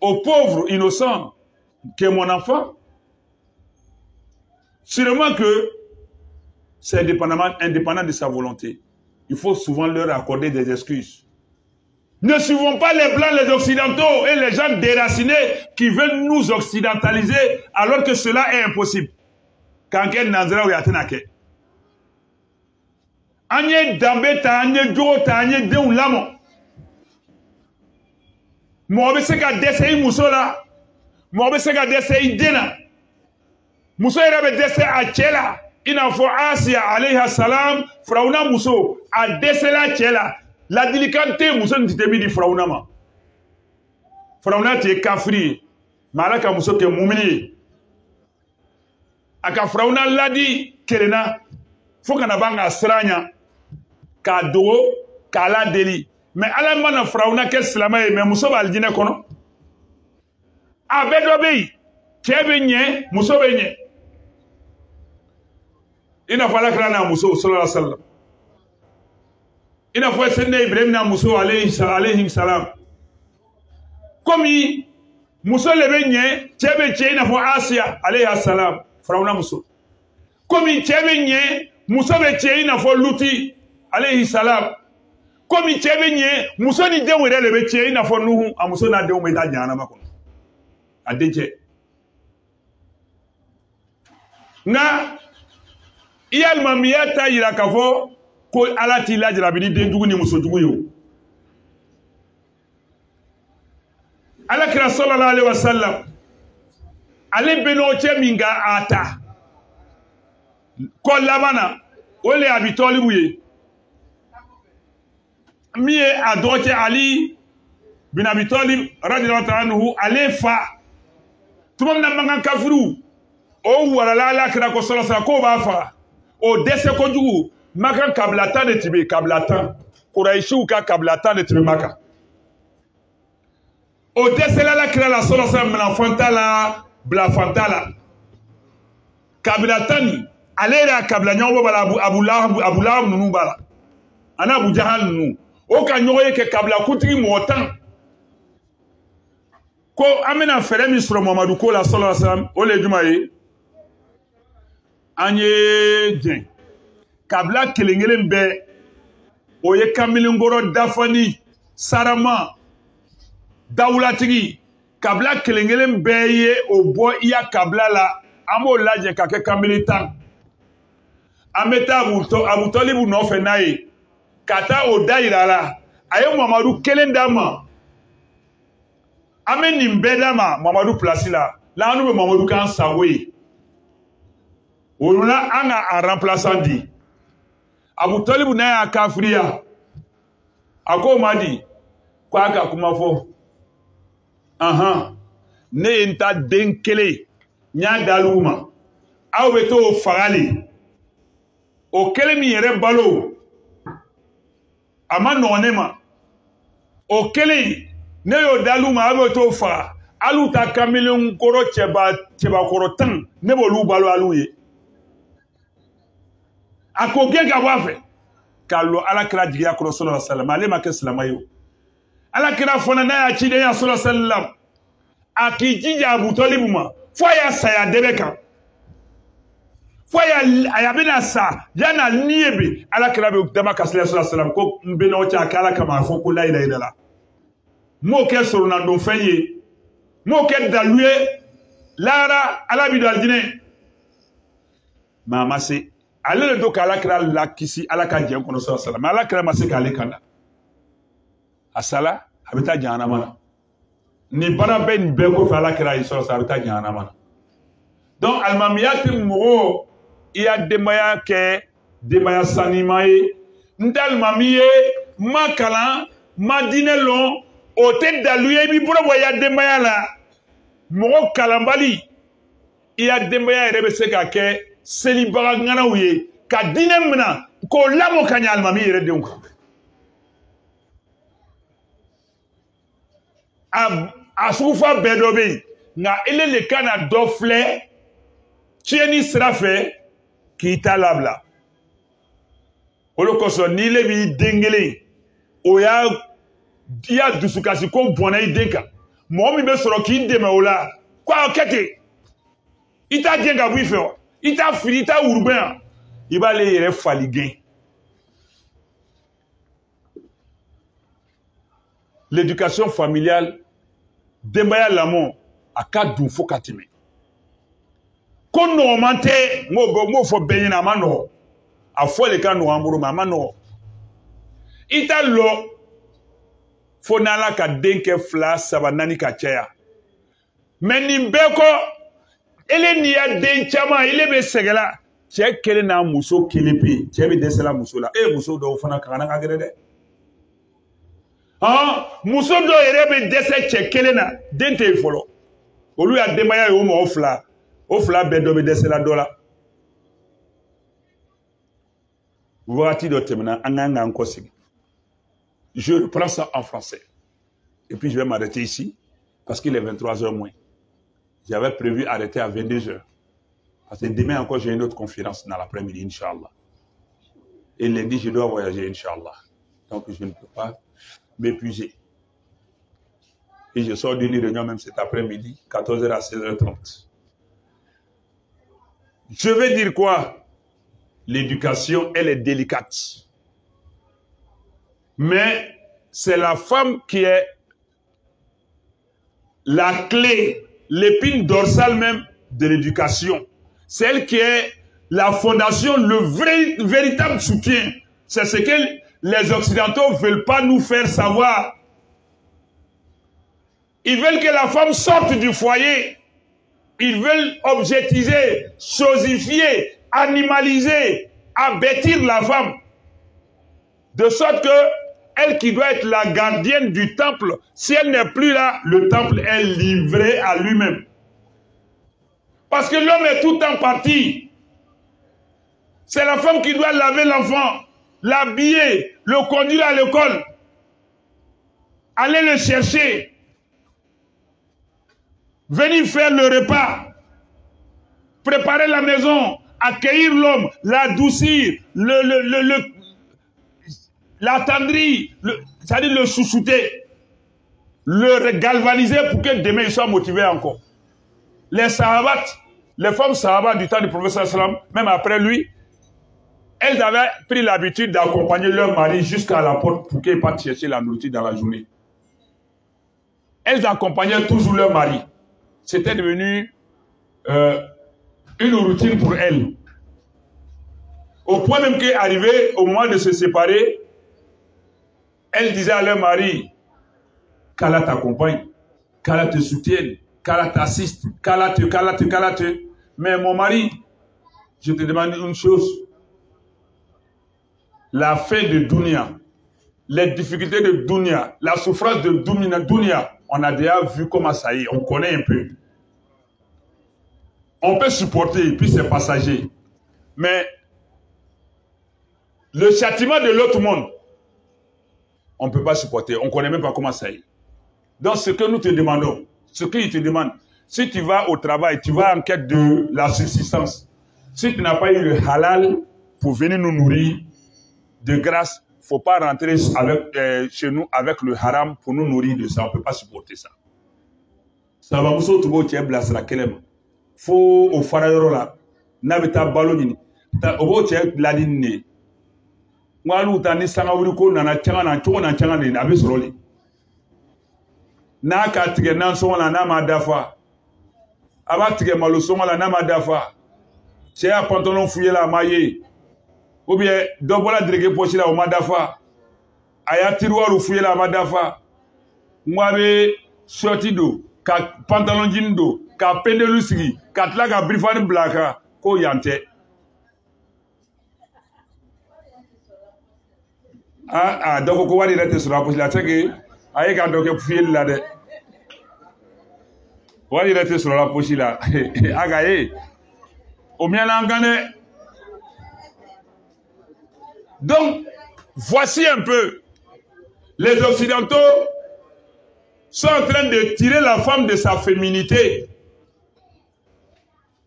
aux pauvres innocents que mon enfant. Sûrement que c'est indépendant de sa volonté. Il faut souvent leur accorder des excuses. Ne suivons pas les Blancs, les Occidentaux et les gens déracinés qui veulent nous occidentaliser alors que cela est impossible. Kanken Nanzera ou Yatenake. Anye Dambe ta anye Djo ta anye Deun Lamo. Mobe seka desei Musola. Mobe seka desei Dena. Muso irabe desei Achela. Ina fo Asia alayha salam. Frauna Muso. A desela Chela. La dilicante Muso n'titebi di Frauna ma. Frauna te kafri. Malaka Muso ke mumini. Aka Frauna ladi kelena. Foka na banga sranya. Ka dogo, ka la deli. Mais ala mana Frauna ke slama mais Muso ba aljine kono. Abedo bei. Chebe nye, Muso be nye. Ina fala krana Muso sallallahu alaihi wasallam. Ina fwa sende Ibrahim na Muso alayhi salam. Komi Muso lebe nye, chebe che ina fwa Asia alayhi salam. Frauna Muso. Komi chebe nye, Muso be che ina fwa Luti alayhi salam. Komi chebe nye, Muso ni dewe lebe che ina fwa Nuhu, a Muso na dewe meda jana mako. Adeje. Na iyal mamiyata yirakafo ko alati la jarabini denjugu ni musojugu yo. Alakira sallallahu alaihi wasallam ale beno che minga ata ko labana ole abitoli buye miye adoche Ali bin Abi Talib radiyallahu anhu ale fa tumam na mangan kafuru o wala alakira ko sallallahu alaihi wasallam ko ba fa o dese ko jugu Maka kablatan de tibe kablatan. Kouraïchou ka kablatan de tibe maka. O desela la kira la solo sa mnafantala blafantala. Kablatan alera kablanyo bala abullah nunu bala. Ana Abu Jahal nunu. O ka nyoye ke kabla kutri motan. Ko amena fere misro Muhammadu ko la solo sa o le jumaye. Anye jen. Kabla kelengelen be o ye kamilengoro dafani sarama dawulatigi kabila kelenkelen bɛɛ ye o bɔ i ya kabila la an b'o lajɛ ka kɛ kamili 10 an bɛ taa abutɔlibu nɔfɛ n'a ye ka taa o da yira la a ye mamadu kelen d'a ma an bɛ nin bɛɛ d'a ma mamadu pilasi la la an bɛ mamadu k'an sago ye o la an ka a remplaçant di abutɔlibu n'a y'a kafiriya a ko ma di ko a ka kuma fɔ ne ye n ta den kelen n y'a d'olu ma aw bɛ t'o fagali o kelen min yɛrɛ balo a ma nɔgɔn ne ma o kelen ne y'o d'olu ma aw bɛ t'o faga alu ta kamelenkɔrɔ cɛbakɔrɔ 10 ne b'olu balo alu ye a ko gɛn ka bɔ a fɛ k'a lɔ alakira jigiya kɔrɔ sallallahu alaihi wasallam ale ma kɛ silamɛ ye o alakira fana n'a y'a ciden ya sallallahu alaihi wasallam a k'i jija abutɔlibu ma fo a y'a saya dɛbɛ kan fo a bɛna sa yan'a ni ye bi alakira bɛ dama kasi la sallallahu alaihi wasallam ko n bɛ n'aw cɛ a kɛ ala kama a fɔ ko la ilaha illallah m'o kɛ soronnadonfɛn ye m'o kɛ dalu ye lahara ala b'i don alijinɛ mais a ma se ale de do k'alakira lakisi ala ka jɛn kɔnɔ sallallahu alaihi wasallam alakira ma se k'ale kanda a sala a bɛ taa jahanama na ni baara bɛ nin bɛɛ kɔfɛ alakira ye sallallahu alaihi wasallam a bɛ taa jahanama na donc alimamiya tɛ mɔgɔ i ya denbaya kɛ denbaya sanima ye n tɛ alimami ye ma kalan ma diinɛ lɔn o tɛ dalu ye i b'i bolo bɔ i ya denbaya la mɔgɔ kalanbali i ya denbaya yɛrɛ bɛ se ka kɛ selibaga ŋanaw ye ka diinɛ minɛ k'o lamɔ ka ɲɛ alimami yɛrɛ denw kan a sugufa bɛɛ dɔ bɛ yen nka ele le ka na dɔ filɛ tiɲɛni sira fɛ k'i ta labila o de kosɔn n'i le b'i den kelen o i y'a dusukasi ko bɔnna i den kan mɔgɔ min bɛ sɔrɔ k'i dɛmɛ o la ko a kɛ ten i t'a den ka bɔ i fɛ wa i t'a fili i t'a wurubɛn yan i b'ale yɛrɛ fali gɛn l'éducation familiale denbaya lamɔ a ka dun fo ka tɛmɛ ko nɔgɔman tɛ n m'o fɔ bɛɛ ɲɛna a ma nɔgɔ a fɔ le ka nɔgɔ an bolo mais a ma nɔgɔ i t'a lɔ fo n'ala ka den kɛ 2, 3, 4 ka caya mais nin bɛɛ kɔ ele n'i ya den caman ele bɛ sɛgɛla cɛ kelen n'a muso kelen pe yen cɛ bɛ dɛsɛla muso la muso dɔw fana kana ka gɛrɛ dɛ muso dɔw yɛrɛ bɛ dɛsɛ cɛ kelen na den tɛ yen fɔlɔ olu y'a denbaya ye o mɔgɔ 2 o 2 bɛɛ dɔ bɛ dɛsɛla dɔ la wagati dɔ tɛmɛna an kan k'an kɔsegin je reprends ça en français et puis je vais m'arrêter ici parce qu'il est 23h moins. J'avais prévu arrêter à 22h. Parce que demain encore, j'ai une autre conférence dans l'après-midi, Inch'Allah. Et lundi, je dois voyager, Inch'Allah. Donc, je ne peux pas m'épuiser. Et je sors d'une réunion même cet après-midi, 14h à 16h30. Je vais dire quoi? L'éducation, elle est délicate. Mais c'est la femme qui est la clé, l'épine dorsale même de l'éducation. C'est elle qui est la fondation, le véritable soutien. C'est ce que les Occidentaux ne veulent pas nous faire savoir. Ils veulent que la femme sorte du foyer. Ils veulent objectiver, chosifier, animaliser, abattir la femme. De sorte que elle qui doit être la gardienne du temple, si elle n'est plus là, le temple est livré à lui-même. Parce que l'homme est tout en partie. C'est la femme qui doit laver l'enfant, l'habiller, le conduire à l'école, aller le chercher, venir faire le repas, préparer la maison, accueillir l'homme, l'adoucir, l'attendrir, c'est-à-dire le chouchouter, le galvaniser pour que demain il soit motivé encore. Les sahabats, les femmes sahabats du temps du prophète sallam, même après lui, elles avaient pris l'habitude d'accompagner leur mari jusqu'à la porte pour qu'ils partent chercher la nourriture dans la journée. Elles accompagnaient toujours leur mari. C'était devenu une routine pour elles. Au point même qu'arrivé au moment de se séparer, elles disaient à leur mari qu'Allah t'accompagne, qu'Allah te soutienne, qu'Allah t'assiste, qu'Allah te. Mais mon mari, je te demande une chose. La fin de Dunia, les difficultés de Dunia, la souffrance de Dunia, on a déjà vu comment ça y est, on connaît un peu. On peut supporter, puis c'est passager. Mais le châtiment de l'autre monde, on ne peut pas supporter. On ne connaît même pas comment ça y est. Donc ce que nous te demandons, ce qu'il te demande, si tu vas au travail, tu vas en quête de la subsistance, si tu n'as pas eu le halal pour venir nous nourrir, de grâce, il ne faut pas rentrer avec, chez nous avec le haram pour nous nourrir de ça. On ne peut pas supporter ça. Ça va vous autres, il faut au pharaon là, n'avez-vous baloni, au ladine. Moi, nous t'en sangawuko nana changa na changa ni nabi soroli. Na katige nan songa na ma dafa. Abatige malo songa la na ma dafa. C'est un pantalon fouillé la maillé. Ou bien dobola drigué poché la au madafa. Aya tiroir ou fouillé la madafa. Moi be shorty do, ka pantalon jean do, ka pendelu sigi, ka tla ka brifani blaka ko yante. Donc ko wari rete sur la poche la teke aye ka doke fouillé la de. Wari rete sur la poche là. Agaye. Au mien langane. Donc, voici un peu. Les Occidentaux sont en train de tirer la femme de sa féminité.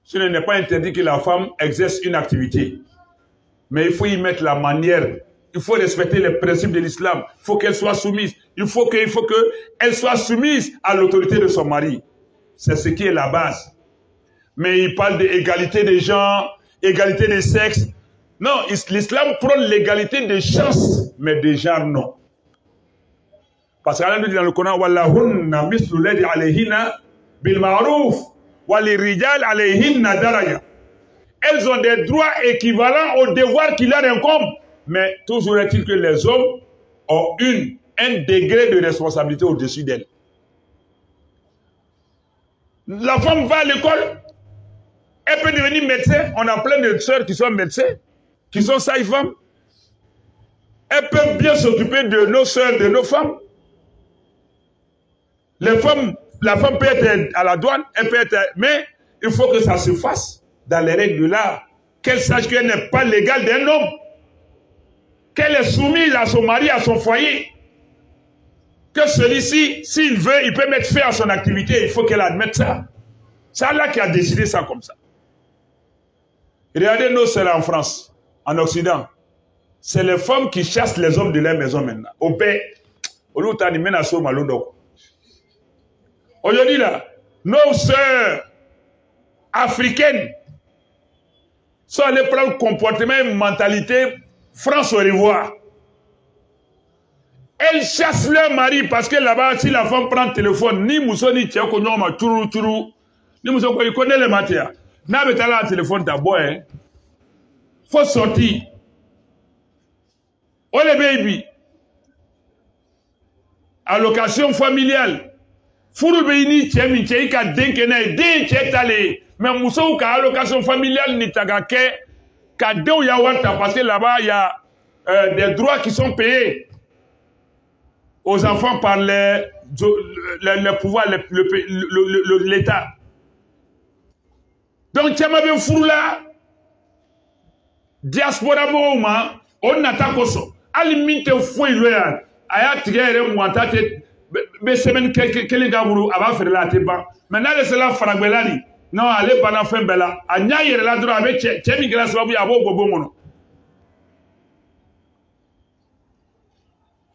Ce n'est pas interdit que la femme exerce une activité. Mais il faut y mettre la manière. Il faut respecter les principes de l'islam. Il faut qu'elle soit soumise. Il faut qu'elle soit soumise à l'autorité de son mari. C'est ce qui est la base. Mais il parle d'égalité des genres, égalité des sexes. Non, l'islam prône l'égalité des chances, mais des genres non. Parce qu'Allah nous dit dans le Coran, Wallahunna mislu ladhi alayhinna bil ma'ruf wa lirijal alayhinna daraja. Elles ont des droits équivalents aux devoirs qui leur incombent. Mais toujours est-il que les hommes ont un degré de responsabilité au-dessus d'elles. La femme va à l'école, elle peut devenir médecin. On a plein de sœurs qui sont médecins, qui sont sages-femmes. Elle peut bien s'occuper de nos sœurs, de nos femmes. La femme peut être à la douane, elle peut être... Mais il faut que ça se fasse dans les règles de l'art. Qu'elle sache qu'elle n'est pas l'égale d'un homme. Qu'elle est soumise à son mari, à son foyer. Que celui-ci, s'il veut, il peut mettre fin à son activité. Il faut qu'elle admette ça. C'est Allah qui a décidé ça comme ça. Regardez nos sœurs en France, en Occident. C'est les femmes qui chassent les hommes de leur maison maintenant. Au pays, aujourd'hui là, nos sœurs africaines sont allées prendre le comportement et mentalité France au revoir. Elles chassent leur mari parce que là-bas, si la femme prend le téléphone, ni mousso ni tchèko, ni ma turu turu, ni mousso quoi, il connaît les matières. N'a pas là le téléphone d'abord, hein. Faut sortir. Oh les baby. Allocation familiale. Furu beini tchèmi tchèika denkene, den tchètale. Mais mousso ka allocation familiale ni tagake, ka deo yawanta parce que là-bas, il y a des droits qui sont payés aux enfants par les pouvoirs, l'État. Donc, tu as bien fou là, diaspora mouma, on n'a koso. Alimite fouille loyal. Aya tigere mouantate, be semaine quelques gabourou, avant faire la téba. Maintenant, c'est la fragbelani. Non, allez, pendant fin bella. Anya yere la droit avec Tchemi grâce à vous, abo bobo mono.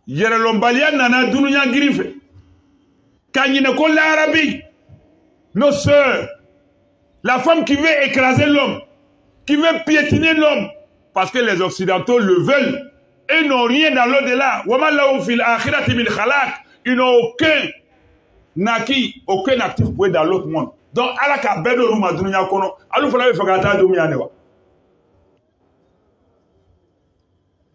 Yere lombalia nana dununya grife. Kanyine ko l'Arabie. Nos sœurs. La femme qui veut écraser l'homme, qui veut piétiner l'homme, parce que les Occidentaux le veulent. Et n'ont rien dans l'au-delà. Ils n'ont aucun acquis, aucun actif pour être dans l'autre monde. Donc,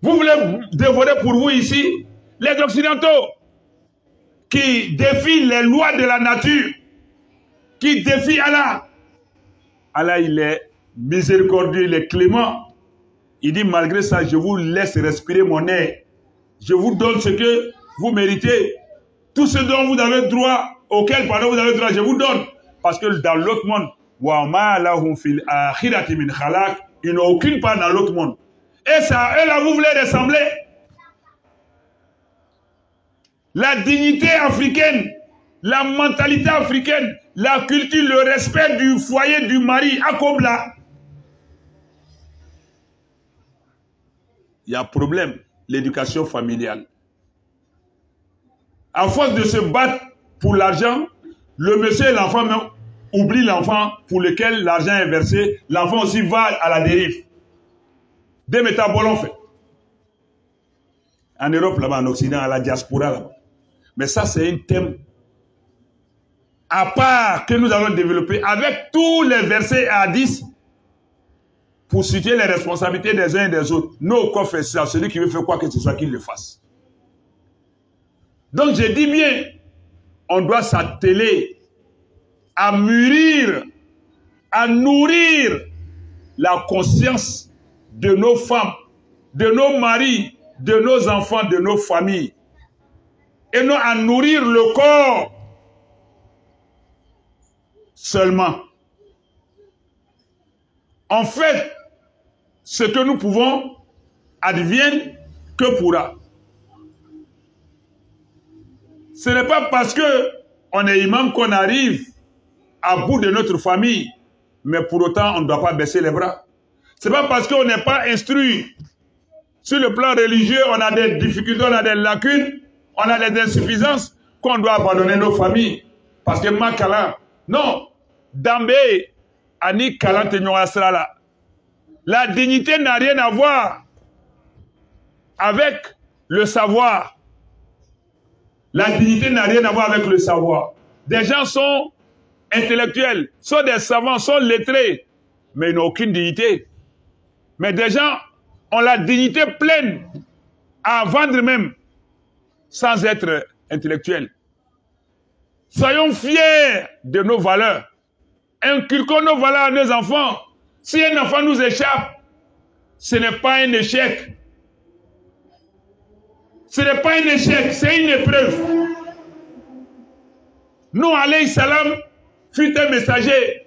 vous voulez dévorer pour vous ici les Occidentaux qui défient les lois de la nature, qui défient Allah. Allah, il est miséricordieux, il est clément. Il dit, malgré ça, je vous laisse respirer mon air. Je vous donne ce que vous méritez. Tout ce dont vous avez droit, auquel pardon vous avez droit, je vous donne. Parce que dans l'autre monde, ils n'ont aucune part dans l'autre monde. Et ça, eux là, vous voulez ressembler. La dignité africaine, la mentalité africaine, la culture, le respect du foyer du mari, à Kobla. Il y a problème, l'éducation familiale. À force de se battre pour l'argent, le monsieur et l'enfant oublient l'enfant pour lequel l'argent est versé. L'enfant aussi va à la dérive. Des métabolons fait. En Europe, là-bas, en Occident, à la diaspora, là-bas. Mais ça, c'est un thème à part que nous allons développer avec tous les versets à 10 pour situer les responsabilités des uns et des autres. Nos confesseurs, celui qui veut faire quoi que ce soit, qu'il le fasse. Donc, je dis bien, on doit s'atteler à mûrir, à nourrir la conscience de nos femmes, de nos maris, de nos enfants, de nos familles. Et non à nourrir le corps seulement. En fait, ce que nous pouvons advienne que pourra. Ce n'est pas parce qu'on est imam qu'on arrive à bout de notre famille, mais pour autant on ne doit pas baisser les bras. Ce n'est pas parce qu'on n'est pas instruit sur le plan religieux, on a des difficultés, on a des lacunes, on a des insuffisances, qu'on doit abandonner nos familles. Parce que Makala, non, Dambé, Ani Kalantenyongasrala. La dignité n'a rien à voir avec le savoir. La dignité n'a rien à voir avec le savoir. Des gens sont intellectuels, sont des savants, sont lettrés, mais ils n'ont aucune dignité. Mais des gens ont la dignité pleine à vendre même, sans être intellectuels. Soyons fiers de nos valeurs. Inculquons nos valeurs à nos enfants. Si un enfant nous échappe, ce n'est pas un échec. Ce n'est pas un échec, c'est une épreuve. Nous, alayhi salam, fut un messager.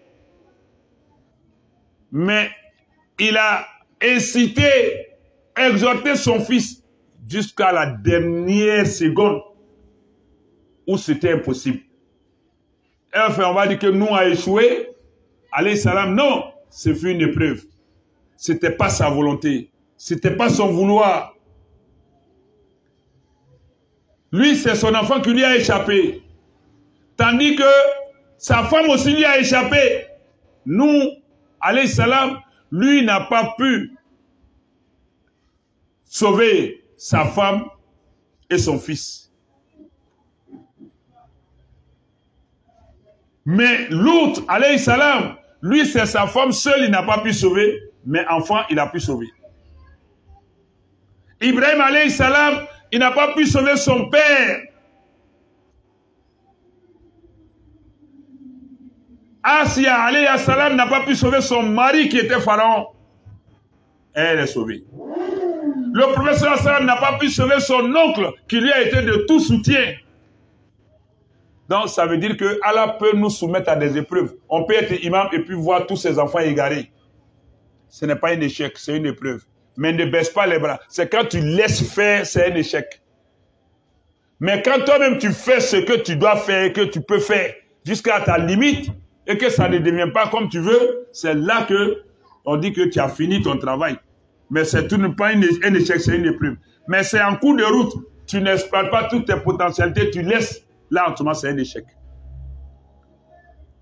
Mais il a incité, exhorté son fils jusqu'à la dernière seconde où c'était impossible. Et enfin, on va dire que nous a échoué. Alayhi salam, non, ce fut une épreuve. Ce n'était pas sa volonté. Ce n'était pas son vouloir. Lui, c'est son enfant qui lui a échappé. Tandis que sa femme aussi lui a échappé. Nous, alayhi salam, lui n'a pas pu sauver sa femme et son fils. Mais l'autre, alayhi salam, lui c'est sa femme seule, il n'a pas pu sauver, mais enfant, il a pu sauver. Ibrahim, alayhi salam, il n'a pas pu sauver son père. Asya, alayhi salam, n'a pas pu sauver son mari qui était pharaon. Elle est sauvée. Le professeur sallam n'a pas pu sauver son oncle qui lui a été de tout soutien. Donc ça veut dire que Allah peut nous soumettre à des épreuves. On peut être imam et puis voir tous ses enfants égarés. Ce n'est pas un échec, c'est une épreuve. Mais ne baisse pas les bras. C'est quand tu laisses faire, c'est un échec. Mais quand toi-même tu fais ce que tu dois faire, que tu peux faire, jusqu'à ta limite, et que ça ne devient pas comme tu veux, c'est là que on dit que tu as fini ton travail. Mais c'est tout n'est pas un échec, c'est une épreuve. Mais c'est en cours de route, tu n'exploites pas toutes tes potentialités, tu laisses. Là, en ce moment, c'est un échec.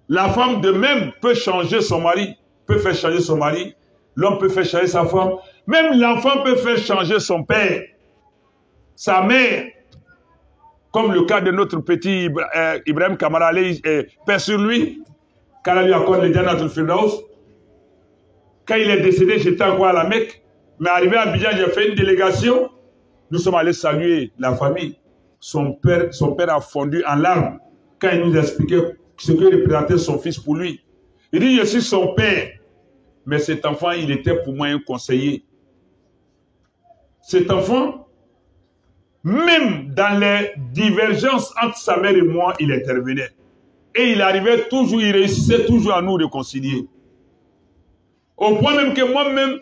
La femme de même peut changer son mari, peut faire changer son mari. L'homme peut faire changer sa femme. Même l'enfant peut faire changer son père, sa mère, comme le cas de notre petit Ibrahim Kamara, paix sur lui, qu'Allah lui accorde le Jannat al-Firdaus. Quand il est décédé, j'étais encore à la Mecque, mais arrivé à Abidjan, j'ai fait une délégation. Nous sommes allés saluer la famille. Son père a fondu en larmes quand il nous expliquait ce que représentait son fils pour lui. Il dit, je suis son père, mais cet enfant, il était pour moi un conseiller. Cet enfant, même dans les divergences entre sa mère et moi, il intervenait. Et il arrivait toujours, il réussissait toujours à nous réconcilier. Au point même que moi-même,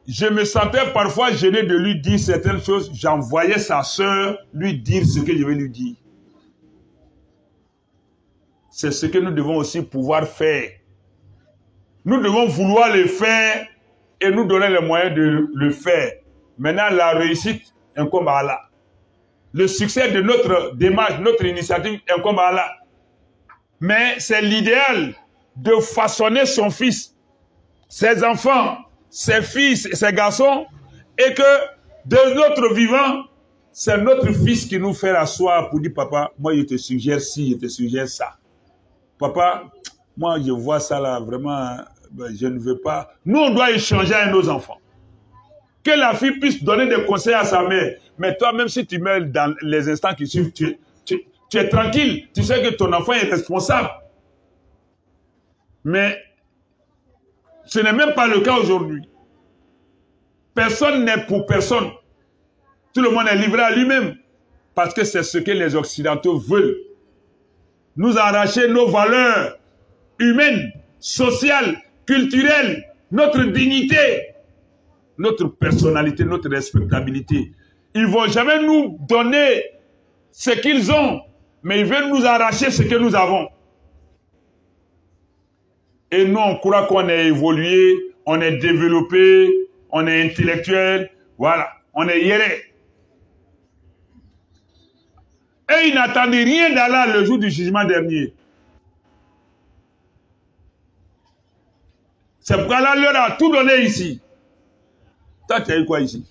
je me sentais parfois gêné de lui dire certaines choses. J'envoyais sa sœur lui dire ce que je vais lui dire. C'est ce que nous devons aussi pouvoir faire. Nous devons vouloir le faire et nous donner les moyens de le faire. Maintenant, la réussite incombe à Allah. Le succès de notre démarche, notre initiative incombe à Allah. Mais c'est l'idéal de façonner son fils, ses enfants, ses fils et ses garçons, et que de notre vivant, c'est notre fils qui nous fait asseoir pour dire, papa, moi je te suggère ci, je te suggère ça. Papa, moi je vois ça là, vraiment, je ne veux pas. Nous, on doit échanger avec nos enfants. Que la fille puisse donner des conseils à sa mère. Mais toi, même si tu meurs dans les instants qui suivent, tu es tranquille. Tu sais que ton enfant est responsable. Mais ce n'est même pas le cas aujourd'hui. Personne n'est pour personne. Tout le monde est livré à lui-même. Parce que c'est ce que les Occidentaux veulent. Nous arracher nos valeurs humaines, sociales, culturelles, notre dignité, notre personnalité, notre respectabilité. Ils ne vont jamais nous donner ce qu'ils ont, mais ils veulent nous arracher ce que nous avons. Et nous, on croit qu'on est évolué, on est développé, on est intellectuel, voilà, on est hiéré. Et ils n'attendaient rien d'Allah le jour du jugement dernier. C'est pourquoi Allah leur a tout donné ici. Toi, tu as eu quoi ici?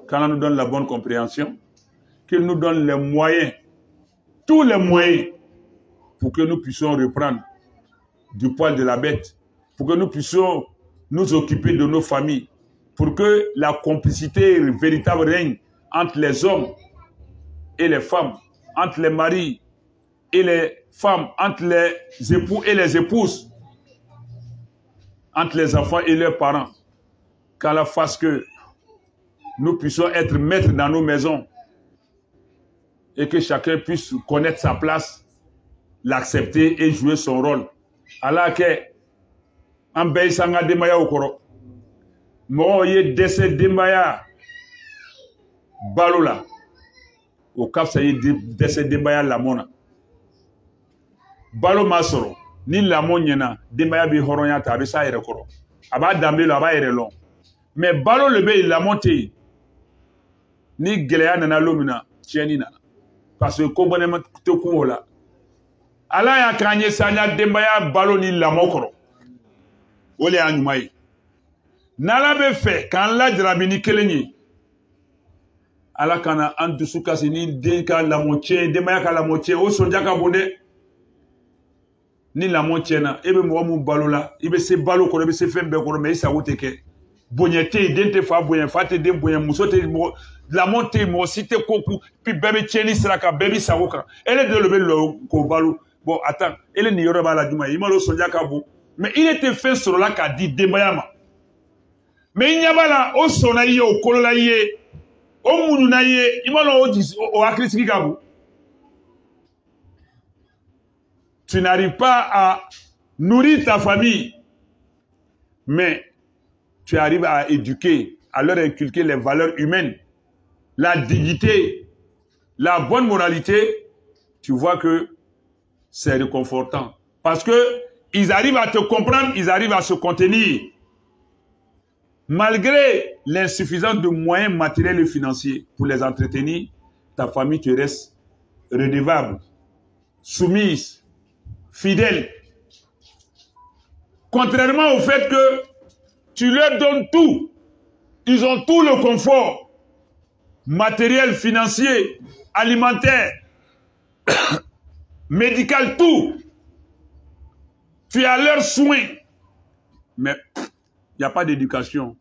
Quand Allah nous donne la bonne compréhension, qu'il nous donne les moyens, tous les moyens, pour que nous puissions reprendre du poil de la bête, pour que nous puissions nous occuper de nos familles, pour que la complicité véritable règne entre les hommes et les femmes, entre les maris et les femmes, entre les époux et les épouses, entre les enfants et leurs parents, qu'Allah fasse que nous puissions être maîtres dans nos maisons et que chacun puisse connaître sa place, l'accepter et jouer son rôle. Allah ke an bɛɛ sanga denbaya kɔrɔ mɔgɔw ye dɛsɛ denbaya balo la o ka fisa ye dɛsɛ denbaya lamɔ na balo ma sɔrɔ ni lamɔ ɲɛna denbaya bɛ hɔrɔnya ta a bɛ s'a yɛrɛ kɔrɔ a b'a danbe la a b'a yɛrɛ lɔn mais balo le bɛ yen lamɔ tɛ yen ni gɛlɛya nana don min na tiɲɛni nana parce que ko bɔnɛ tɛ kun o la Allah y'a k'an ye sa an ya denbaya balo ni lamɔ kɔrɔ o le y'a ɲuman ye n'Ala bɛ fɛ k'an lajarabi ni kelen ye Ala kana an dusu kasi ni den ka lamɔ tiɲɛ denbaya ka lamɔ tiɲɛ o sonja ka bon dɛ ni lamɔ tiɲɛna e bɛ mɔgɔ min balo la i bɛ se balo kɔrɔ i bɛ se fɛn bɛɛ kɔrɔ mais i sago tɛ kɛ bonya tɛ yen den tɛ fa bonya fa tɛ den bonya muso tɛ mɔgɔ lamɔ tɛ yen mɔgɔ si tɛ ko kun puis bɛɛ bɛ tiɲɛni sira kan bɛɛ bɛ sago kan ele de le bɛ lɔ k'o balo bon attends ele ni yɔrɔ b'a la juma ye i ma lo sonja ka bon mais il était fɛn sɔrɔla k'a di denbaya ma mais i ɲɛ b'a la o sɔnna i ye o kolola i ye o muɲuna i ye i ma lɔ o hakili sigi ka bon tu n'arrives pas à nourrir ta famille mais tu arrives à éduquer, à leur inculquer les valeurs humaines, la dignité, la bonne moralité, tu vois que c'est réconfortant. Parce que ils arrivent à te comprendre, ils arrivent à se contenir. Malgré l'insuffisance de moyens matériels et financiers pour les entretenir, ta famille te reste redevable, soumise, fidèle. Contrairement au fait que tu leur donnes tout. Ils ont tout le confort. Matériel, financier, alimentaire, médical, tout. Tu as leurs soins. Mais il n'y a pas d'éducation.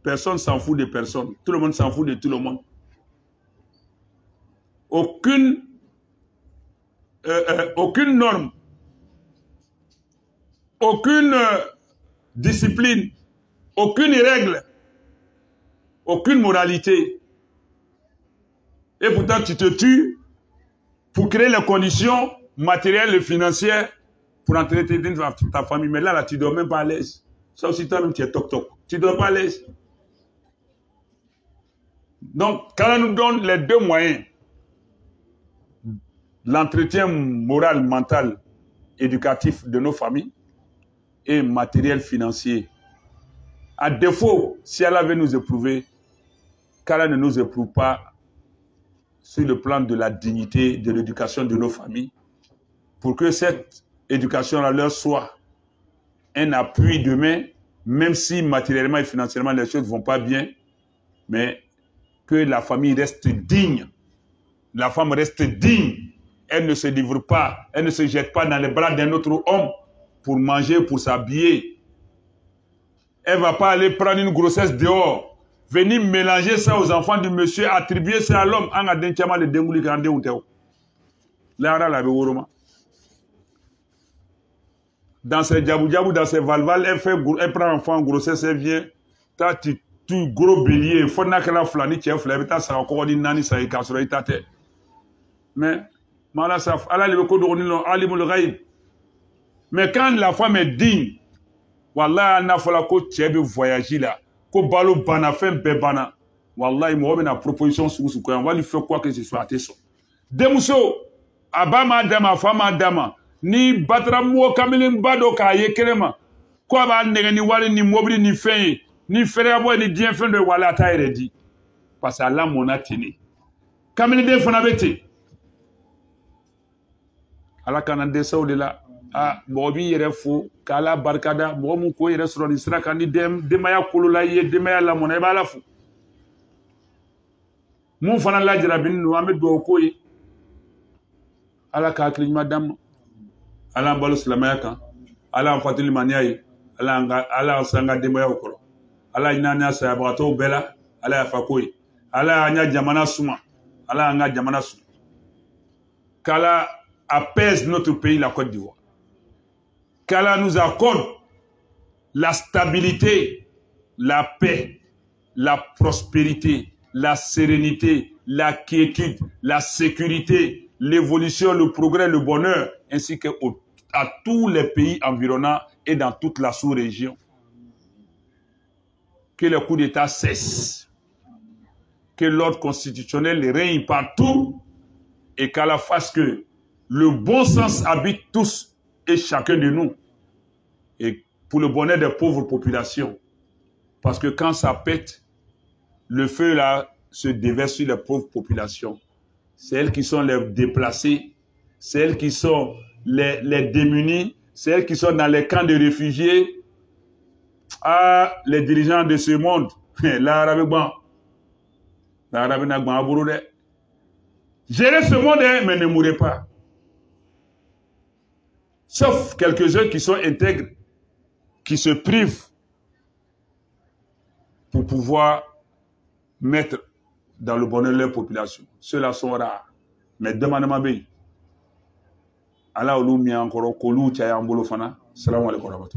Personne s'en fout de personne. Tout le monde s'en fout de tout le monde. Aucune norme, aucune discipline, aucune règle, aucune moralité. Et pourtant, tu te tues pour créer les conditions matérielles et financières pour entretenir ta famille. Mais là, tu ne dors même pas à l'aise. Ça aussi, toi-même, tu es toc-toc. Tu ne dors pas à l'aise. Donc, quand on nous donne les deux moyens, l'entretien moral, mental, éducatif de nos familles et matériel financier, à défaut, si Allah veut nous éprouver, qu'Allah ne nous éprouve pas sur le plan de la dignité, de l'éducation de nos familles, pour que cette éducation-là leur soit un appui demain, même si matériellement et financièrement les choses ne vont pas bien, mais que la famille reste digne, la femme reste digne, elle ne se livre pas, elle ne se jette pas dans les bras d'un autre homme pour manger, pour s'habiller. Elle ne va pas aller prendre une grossesse dehors, venir mélanger ça aux enfants du monsieur, attribuer ça à l'homme. Dans ses djabou-djabou, dans ses valval, elle prend un enfant en grossesse, elle vient, tu gros bélier, il faut que la flani, tu es flani, tu as encore dit nani, ça y est, mais, mais quand la femme est digne, wallah, elle n'a pas de voyager là. Ko balo bana fen be bana wallahi mo na proposition sous ko on va lui faire quoi que ce soit à tes so demuso abama dama fama dama ni batra mo kamilin bado ka yekelema ko ba nege ni wali ni mobili ni fen ni fere abo ni dien fen de wala ta eredi parce que Allah mon a tenu kamilin de fana bete ala kana de saudi la ah bobi yere fo kala barkada bo mu ko yere soro ni sira kan ni demaya kulula ye demaya la mona ba la fu mu fana la jira bin no ambe do ko yi ala ka akli madam ala balu islamaya kan ala fatul maniyi ala sanga demaya ko ala inana sa ba to bela ala fa ko yi ala anya jamana suma ala anga jamana suma kala apaise notre pays, la Côte d'Ivoire. Qu'Allah nous accorde la stabilité, la paix, la prospérité, la sérénité, la quiétude, la sécurité, l'évolution, le progrès, le bonheur, ainsi qu'à tous les pays environnants et dans toute la sous-région. Que le coup d'État cesse, que l'ordre constitutionnel règne partout et qu'Allah fasse que le bon sens habite tous et chacun de nous. Et pour le bonheur des pauvres populations. Parce que quand ça pète, le feu là se déverse sur les pauvres populations. C'est elles qui sont les déplacées, c'est elles qui sont les démunis, c'est elles qui sont dans les camps de réfugiés. Ah, les dirigeants de ce monde, l'arabe bon. L'arabe n'a pas de gérer ce monde, mais ne mourrez pas. Sauf quelques-uns qui sont intègres, qui se privent pour pouvoir mettre dans le bonheur leur population. Ceux-là sont rares. Mais demandez-moi bien. Allah ou l'oumia encore, kolou, tchaya, mbolo fana. Salam alaikum.